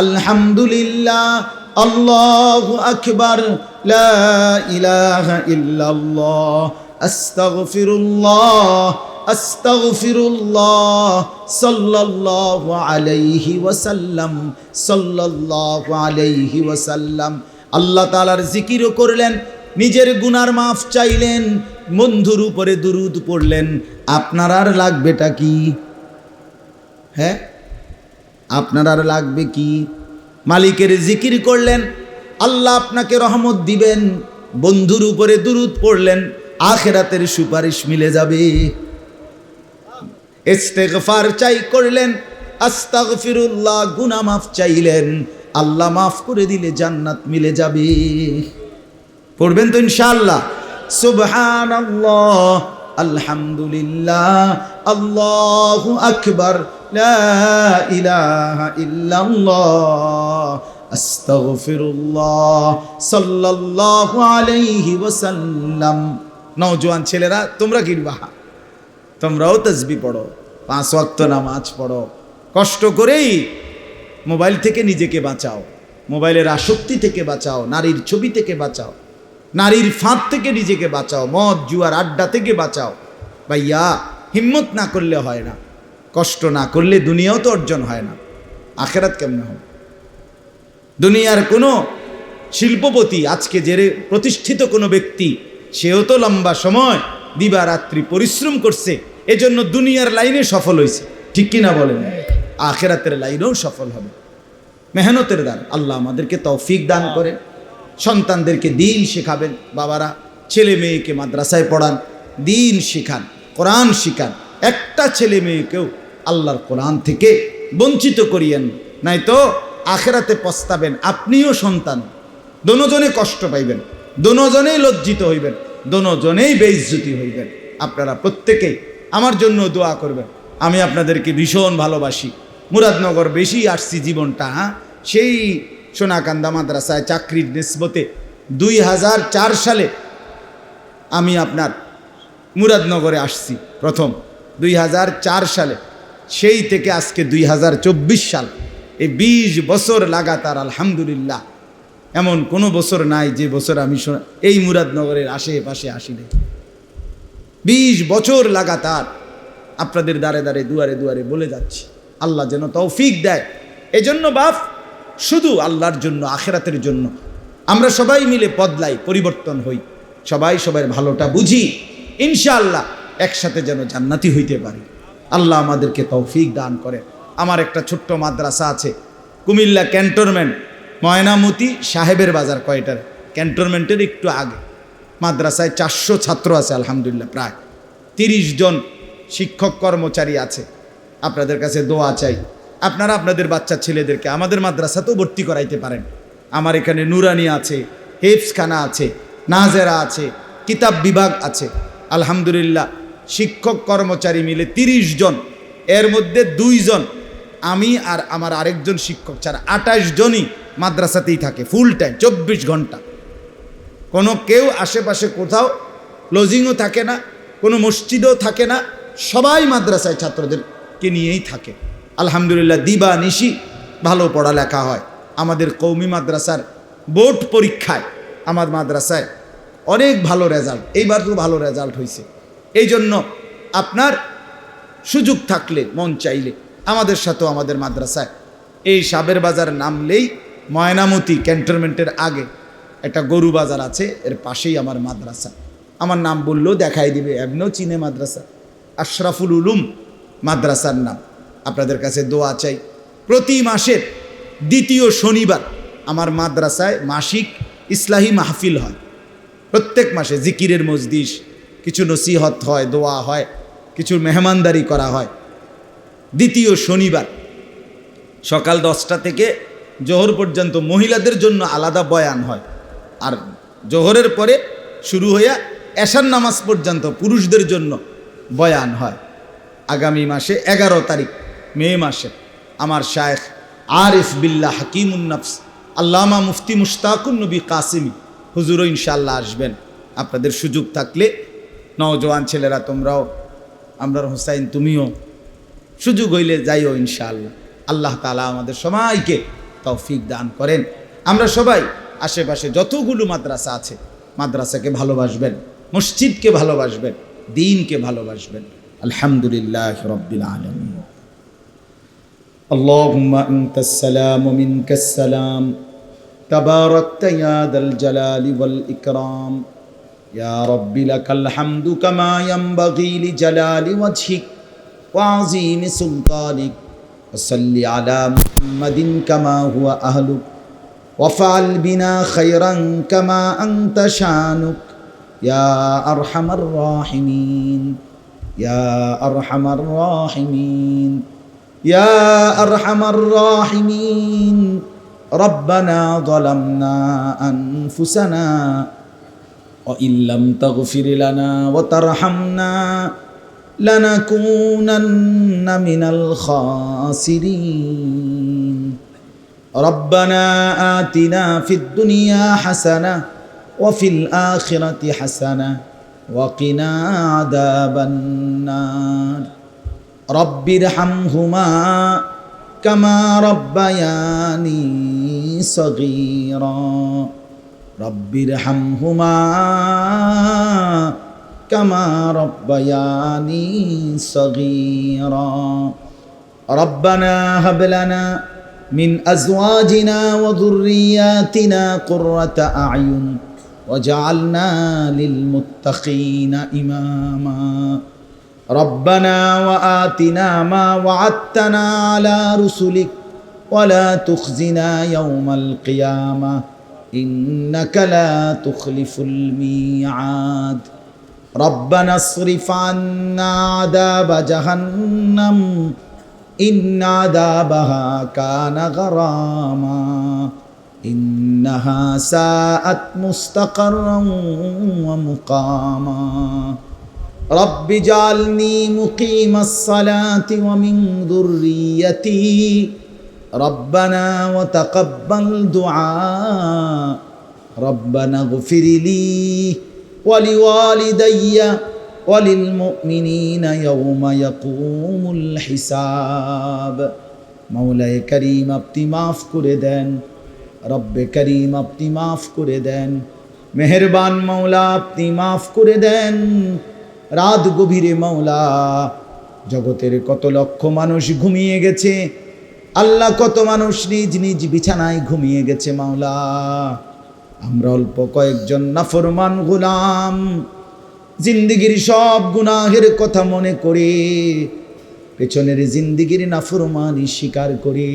আলহামদুলিল্লাহ আল্লাহু আকবার লা ইলাহা ইল্লাল্লাহ আস্তাগফিরুল্লাহ আস্তাগফিরুল্লাহ সাল্লাল্লাহু আলাইহি ওয়াসাল্লাম সাল্লাল্লাহু আলাইহি ওয়াসাল্লাম। আল্লাহ তাআলার জিকিরও করলেন, নিজের গুনার মাফ চাইলেন, বন্ধুর উপরে দুরূদ পড়লেন। আপনার আর লাগবেটা কি? হ্যাঁ, আপনার আর লাগবে কি? মালিকের জিকির করলেন, আল্লাহ আপনাকে রহমত দিবেন, বন্ধুর উপরে দুরূদ পড়লেন, আখিরাতের সুপারিশ মিলে যাবে। ইস্তেগফার চাই করলেন, আস্তাগফিরুল্লাহ গুনাহ মাফ চাইলেন, আল্লাহ মাফ করে দিলে জান্নাত মিলে যাবে। পড়বেন তো ইনশাআল্লাহ? সুবহানাল্লাহ আলহামদুলিল্লাহ আল্লাহু আকবার লা ইলাহা ইল্লাল্লাহ আস্তাগফিরুল্লাহ সাল্লাল্লাহু আলাইহি ওয়াসাল্লাম। নওজোয়ান ছেলেরা, তোমরা কিনবা, তোমরাও তাসবিহ পড়ো, 5 ওয়াক্ত নামাজ পড়ো, কষ্ট করেই মোবাইল থেকে নিজেকে বাঁচাও, মোবাইলের আসক্তি থেকে বাঁচাও, নারীর ছবি থেকে বাঁচাও, নারীর ফাঁদ থেকে নিজেকে বাঁচাও, মদ জুয়ার আড্ডা থেকে বাঁচাও। ভাইয়া, হিম্মত না করলে হয় না, কষ্ট না করলে দুনিয়াও তো অর্জন হয় না, আখেরাত কেমনে হবে? দুনিয়ার কোনো শিল্পপতি, আজকে যে প্রতিষ্ঠিত কোনো ব্যক্তি, সেও তো লম্বা সময় দিবারাত্রি পরিশ্রম করছে, এজন্য দুনিয়ার লাইনে সফল হয়েছে, ঠিক কিনা বলেন? আখেরাতের লাইনেও সফল হবে, মেহনতের দান। আল্লাহ আমাদেরকে তৌফিক দান করে। সন্তানদেরকে দিন শেখাবেন, বাবারা ছেলে মেয়েকে মাদ্রাসায় পড়ান, দিন শিখান, কোরআন শিখান। একটা ছেলে মেয়েকেও আল্লাহর কোরআন থেকে বঞ্চিত করিয়েন, নাই তো আখেরাতে পস্তাবেন। আপনিও সন্তান, দোনোজনে কষ্ট পাইবেন, দোনোজনেই লজ্জিত হইবেন, দোনোজনেই বেইজ্জতি হইবেন। আপনারা প্রত্যেকেই আমার জন্য দোয়া করবেন। আমি আপনাদেরকে ভীষণ ভালোবাসি। মুরাদনগর বেশি আসছি জীবনটা, সেই সোনাকান্দা মাদ্রাসায় চাকরির নিসবতে 2004 সালে আমি আপনার মুরাদনগরে আসছি প্রথম। 2004 সালে, সেই থেকে আজকে 2024 সাল, এই 20 বছর লাগাতার আলহামদুলিল্লাহ এমন কোনো বছর নাই যে বছর আমি এই মুরাদনগরের আশেপাশে আসি নাই। 20 বছর লাগাতার আপনাদের দ্বারে দ্বারে দুয়ারে দুয়ারে বলে যাচ্ছি, আল্লাহ যেন তৌফিক দেয়। এজন্য বাপ, শুধু আল্লাহর জন্য, আখিরাতের জন্য আমরা সবাই মিলে বদলাই, পরিবর্তন হই, সবাই সবার ভালোটা বুঝি, ইনশাআল্লাহ একসাথে যেন জান্নাতি হইতে পারি। আল্লাহ আমাদেরকে তৌফিক দান করে। আমার একটা ছোট্ট মাদ্রাসা আছে কুমিল্লা ক্যান্টনমেন্ট, ময়নামতি সাহেবের বাজার কয়টার ক্যান্টনমেন্টের একটু আগে। মাদ্রাসায় 400 ছাত্র আছে আলহামদুলিল্লাহ, প্রায় 30 জন শিক্ষক কর্মচারী আছে। আপনাদের কাছে দোয়া চাই, আপনারা আপনাদের বাচ্চা ছেলেদেরকে আমাদের মাদ্রাসাতেও ভর্তি করাইতে পারেন। আমার এখানে নুরানি আছে, হেফসখানা আছে, নাজেরা আছে, কিতাব বিভাগ আছে। আলহামদুলিল্লাহ শিক্ষক কর্মচারী মিলে 30 জন, এর মধ্যে 2 জন আমি আর আমার আরেকজন শিক্ষক ছাড়া 28 জনই মাদ্রাসাতেই থাকে ফুল টাইম, 24 ঘন্টা। কোনো কেউ আশেপাশে কোথাও লজিংও থাকে না, কোনো মসজিদও থাকে না, সবাই মাদ্রাসায় ছাত্রদেরকে নিয়েই থাকে। আলহামদুলিল্লাহ দিবা নিশি ভালো পড়ালেখা হয়। আমাদের কওমি মাদ্রাসার বোর্ড পরীক্ষায় আমার মাদ্রাসায় অনেক ভালো রেজাল্ট, এইবার তো ভালো রেজাল্ট হয়েছে। এই জন্য আপনার সুযোগ থাকলে, মন চাইলে আমাদের সাথেও আমাদের মাদ্রাসায় এই সাবের বাজার নামলেই ময়নামতি ক্যান্টনমেন্টের আগে একটা গরু বাজার আছে, এর পাশেই আমার মাদ্রাসা। আমার নাম বললেও দেখাই দিবে, এমনিও চিনে মাদ্রাসা, আশরাফুল উলুম মাদ্রাসার নাম। আপনাদের কাছে দোয়া চাই, প্রতি মাসের 2য় শনিবার আমার মাদ্রাসায় মাসিক ইসলাহি মাহফিল হয়। প্রত্যেক মাসে জিকিরের মজলিস, কিছু নসিহত হয়, দোয়া হয়, কিছু মেহমানদারি করা হয়। 2য় শনিবার সকাল 10টা থেকে জোহর পর্যন্ত মহিলাদের জন্য আলাদা বয়ান হয়, আর জোহরের পরে শুরু হইয়া এশার নামাজ পর্যন্ত পুরুষদের জন্য বয়ান হয়। আগামী মাসে 11 তারিখ মে মাসে আমার শায়েখ আরিফ বিল্লাহ হাকিমুন নফস আল্লামা মুফতি মুশতাকুন নবী কাসিমি হুজুরও ইনশাআল্লাহ আসবেন। আপনাদের সুযোগ থাকলে, নওজোয়ান ছেলেরা তোমরাও, আমরার হোসাইন তুমিও, সুযোগ হইলে যাইও ইনশাআল্লাহ। আল্লাহ তাআলা আমাদের সবাইকে তৌফিক দান করেন। আমরা সবাই আশেপাশে যতগুলো মাদ্রাসা আছে মাদ্রাসাকে ভালোবাসবেন, মসজিদকে ভালোবাসবেন, দ্বীনকে ভালোবাসবেন। আলহামদুলিল্লাহ রাব্বিল আলামিন। আল্লাহুম্মা আনতাস সালাম ওয়া মিনকাস সালাম, তাবারাকতা ইয়া দাল জালালি ওয়াল ইকরাম। ইয়া রাব্বি লাকাল হামদু কামা ইয়ানবাগি লিজালালি ওয়াজহিক ওয়া আযীমি সুলতানিক। ওয়া সাল্লি আলা মুহাম্মাদিন কামা হুয়া আহলুক ওয়াফআল বিনা খায়রান কামা আনতা শানুক ইয়া আরহামার রাহিমিন, ইয়া আরহামার রাহিমিন, ইয়া আরহামার রাহিমিন। রব্বানা যালামনা আনফুসানা ওয়া ইল্লাম তাগফির লানা ওয়া তারহামনা লানাকুনান্না মিনাল খাসিরিন। রব্বানা আতিনা ফিদ দুনিয়া হাসানাহ ওয়া ফিল আখিরাতি হাসানাহ ওয়া কিনা আযাবান নার। রব্বিরহামহুমা কামা রব্বায়ানি সগীরা। রব্বিরহামহুমা কামা রব্বায়ানি সগীরা। রব্বানা হাব লানা মিন আজওয়াজিনা ওয়া যুররিয়াতিনা কুররাতা আ'য়ুন ওয়াজআলনা লিল মুত্তাকিনা ইমামা। রব্বানা ওয়া আতিনা মা ওয়া'আদতানা আলা রুসুলিক ওয়া লা তুখজিনা ইয়াওমাল কিয়ামাহ ইন্নাকা লা তুখলিফুল মিআদ। রব্বানা আসরিফ আন্না আযাবা জাহান্নাম ইন্না আযাবাহা কানা গরামা ইন্নাহা সাআত মুস্তাকাররান ওয়া মুকামা। রব্বি জালনি মুকিমাস সালাতি ওয়া মিন যুররিয়্যতি রব্বানা ওয়া তাকাব্বাল দুআ। রব্বানা ইগফিরলি ওয়া লিওয়ালিদাইয়া ওয়ালিল মুমিনিনা ইয়াউমা ইয়াকুমুল হিসাব। মাওলায়ে কারীম আপনি মাফ করে দেন, রব্বে কারীম আপনি মাফ করে দেন, মেহেরবান মাওলা আপনি মাফ করে দেন। রাত গভীরে মাওলা জগতের কত লক্ষ মানুষ ঘুমিয়ে গেছে আল্লাহ, কত মানুষ নিজ নিজ বিছানায় ঘুমিয়ে গেছে মাওলা। আমরা অল্প কয়েকজন নাফরমান গোলাম জিন্দিগির সব গুনাহের কথা মনে করে পেছনের জিন্দিগির নাফরমানি স্বীকার করে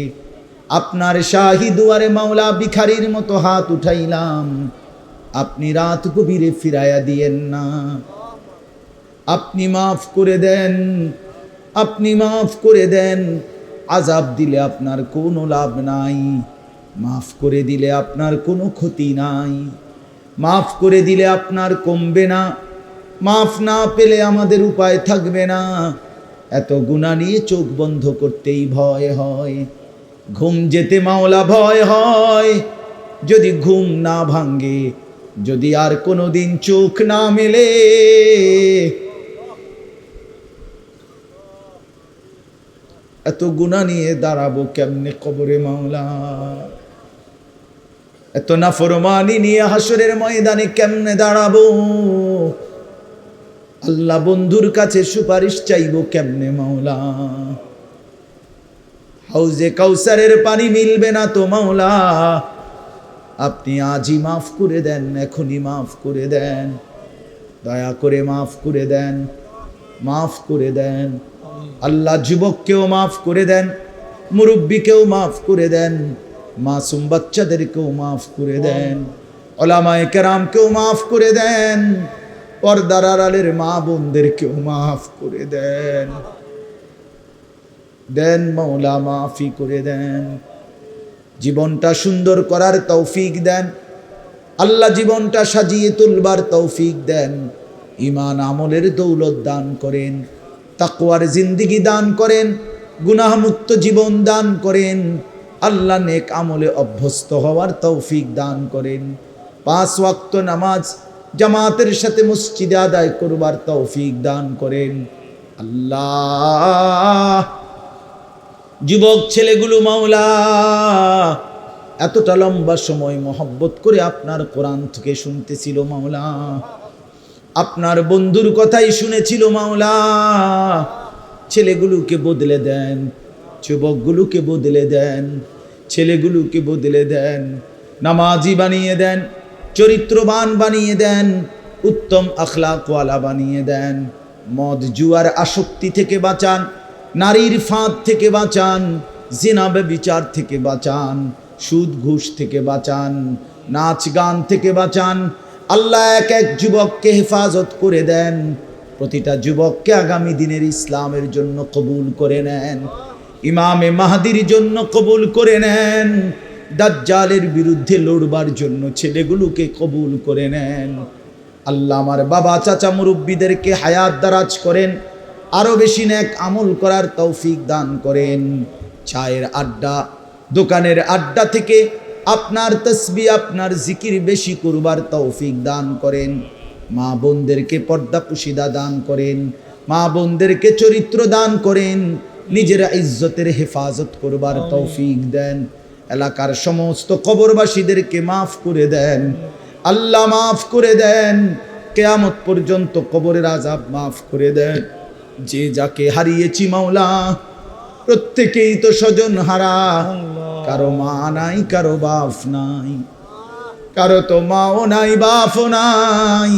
আপনার শাহী দুয়ারে মাওলা ভিখারির মতো হাত উঠাইলাম। আপনি রাত গভীরে ফিরাইয়া দিয়েন না, আপনি মাফ করে দেন, আপনি মাফ করে দেন। আযাব দিলে আপনার কোনো লাভ নাই, মাফ করে দিলে আপনার কোনো ক্ষতি নাই, মাফ করে দিলে আপনার কমবে না, মাফ না পেলে আমাদের উপায় থাকবে না। এত গুনাহ নিয়ে চোখ বন্ধ করতেই ভয় হয়, ঘুম যেতে মাওলা ভয় হয়। যদি ঘুম না ভাঙ্গে, যদি আর কোনো দিন চোখ না মেলে, এত গুনাহ নিয়ে দাঁড়াবো কেমনে কবরে মাওলা? এত নাফরমানি নিয়ে হাসরের ময়দানে কেমনে দাঁড়াবো? আল্লাহ বন্ধুর কাছে সুপারিশ চাইবো কেমনে মাওলা? হাউজে কাউসারের পানি মিলবে না তো মাওলা। আপনি আজই মাফ করে দেন, এখনই মাফ করে দেন, দয়া করে মাফ করে দেন, মাফ করে দেন। আল্লাহ যুবককেও মাফ করে দেন, মুরব্বীকেও মাফ করে দেন, মাসুম বাচ্চাদেরকেও মাফ করে দেন, উলামায়ে কেরামকেও মাফ করে দেন, পর্দার আড়ালের মা বোনদেরকেও মাফ করে দেন। দেন মাওলা, মাফি করে দেন। জীবনটা সুন্দর করার তৌফিক দেন আল্লাহ, জীবনটা সাজিয়ে তুলবার তৌফিক দেন। ঈমান আমলের দৌলত দান করেন, তাকওয়ার জিন্দেগি দান করেন, গুনাহমুক্ত জীবন দান করেন। আল্লাহ নেক আমলে অভ্যস্ত হওয়ার তৌফিক দান করেন। 5 ওয়াক্ত নামাজ জামাতের সাথে মসজিদে আদায় করবার তৌফিক দান করেন। আল্লাহ যুবক ছেলেগুলো মাওলা এতটা লম্বা সময় মহব্বত করে আপনার কোরআন থেকে শুনতেছিল মাওলা, আপনার বন্ধুর কথাই শুনেছিল মাওলা। ছেলেগুলোকে বদলে দেন, যুবকগুলোকে বদলে দেন, ছেলেগুলোকে বদলে দেন, নামাজি বানিয়ে দেন, চরিত্রবান বানিয়ে দেন, উত্তম আখলাকওয়ালা বানিয়ে দেন। মদ জুয়ার আসক্তি থেকে বাঁচান, নারীর ফাঁদ থেকে বাঁচান, জিনা ব্যভিচার থেকে বাঁচান, সুদ ঘুষ থেকে বাঁচান, নাচ গান থেকে বাঁচান। আল্লাহ এক এক যুবককে হেফাজত করে দেন, প্রতিটা যুবককে আগামী দিনের ইসলামের জন্য কবুল করে নেন, ইমামে মাহদির জন্য কবুল করে নেন, দাজ্জালের বিরুদ্ধে লড়বার জন্য ছেলেগুলোকে কবুল করে নেন। আল্লাহ আমার বাবা চাচা মুরব্বীদেরকে হায়াত দারাজ করেন, আরো বেশি নেক আমল করার তৌফিক দান করেন। চায়ের আড্ডা, দোকানের আড্ডা থেকে আপনার তসবিহ, আপনার জিকির বেশি করবার তৌফিক দান করেন। মা বোনদেরকে পর্দা পুশিদা দান করেন, মা বোনদেরকে চরিত্র দান করেন, নিজের ইজ্জতের হেফাজত করবার তৌফিক দেন। এলাকার সমস্ত কবরবাসীদেরকে মাফ করে দেন আল্লাহ, মাফ করে দেন। কিয়ামত পর্যন্ত কবরের আযাব মাফ করে দেন। যে যাকে হারিয়েছি মাওলা, প্রত্যেকেই তো স্বজন হারা, কারো মা নাই, কারো বাপ নাই, কারো তো মাও নাই, বাপও নাই।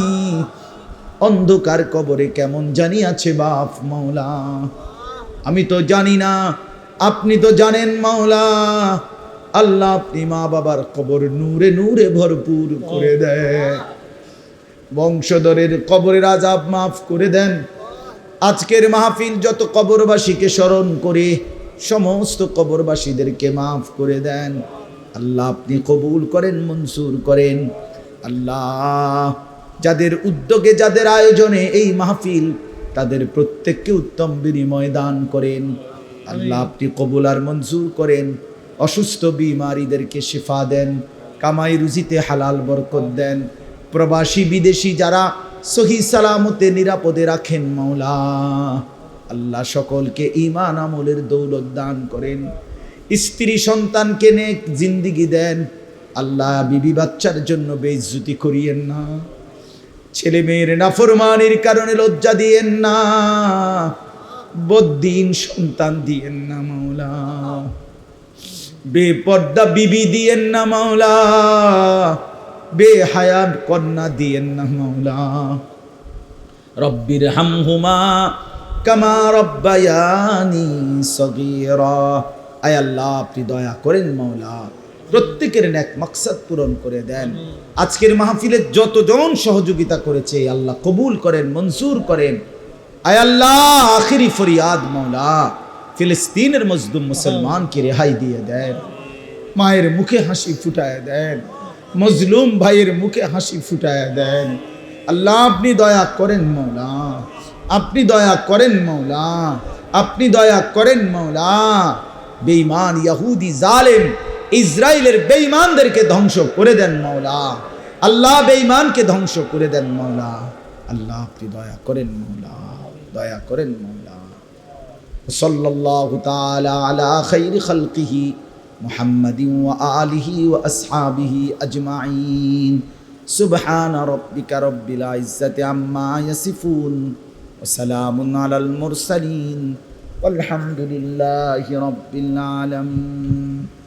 অন্ধকার কবরে কেমন জানি আছে বাপ মাওলা, আমি তো জানি না, আপনি তো জানেন মাওলা। আল্লাহ আপনি মা বাবার কবর নূরে নূরে ভরপুর করে দেন, বংশধরের কবরের আযাব মাফ করে দেন। আজকের মাহফিল যত কবরবাসীকে স্মরণ করে সমস্ত কবরবাসীদেরকে মাফ করে দেন আল্লাহ, আপনি কবুল করেন, মনসুর করেন। আল্লাহ যাদের উদ্যোগে, যাদের আয়োজনে এই মাহফিল, তাদের প্রত্যেককে উত্তম বিনিময় দান করেন আল্লাহ, আপনি কবুল আর মনসুর করেন। অসুস্থ বিমারীদেরকে শিফা দেন, কামাই রুজিতে হালাল বরকত দেন। প্রবাসী বিদেশি যারা সহি সালামতে নিরাপদে রাখেন মাওলা। আল্লাহ সকলকে ঈমান আমলের দৌলত দান করেন, স্ত্রী সন্তানকে নেক জিন্দিগি দেন। আল্লাহ বিবি বাচ্চার জন্য বেইজ্জতি করিয়েন না, ছেলে মেয়ের নাফরমানির কারণে লজ্জা দিয়েন না, বদ্দিন সন্তান দিয়েন না মাওলা, বেপর্দা বিবি দিয়েন না মাওলা, বেহায়াত কন্যা দিয়েন না মাওলা। রব্বির হামহুমা কামা রব্বায়ানি সগীরা। আয় আল্লাহ আপনি দয়া করেন মাওলা, প্রত্যেকের নেক মাকসাদ পূরণ করে দেন। আজকের মাহফিলে যতজন সহযোগিতা করেছে আল্লাহ কবুল করেন, মঞ্জুর করেন। আয় আল্লাহ আখিরি ফরিয়াদ মাওলা, ফিলিস্তিনের মজলুম মুসলমানকে রেহাই দিয়ে দেন, মায়ের মুখে হাসি ফুটায় দেন, মজলুম ভাইয়ের মুখে হাসি ফুটায় দেন। আল্লাহ আপনি দয়া করেন মাওলা, আপনি দয়া করেন মাওলা, আপনি দয়া করেন মাওলা। বেঈমান ইহুদি জালেম ইসরায়েলের বেঈমানদেরকে ধ্বংস করে দেন মাওলা। আল্লাহ বেঈমানকে ধ্বংস করে দেন মাওলা। আল্লাহ আপনি দয়া করেন মাওলা, দয়া করেন মাওলা। সাল্লাল্লাহু তাআলা আলা খাইরি খালকিহি মুহাম্মাদিন ওয়া আলিহি ওয়া আসহাবিহি আজমাইন। সুবহান রাব্বিকা রাব্বিল ইজ্জাতি আম্মা ইয়াসিফুন ওয়া সালামুন আলাল মুরসালিন ওয়ালহামদুলিল্লাহি রাব্বিল আলামিন।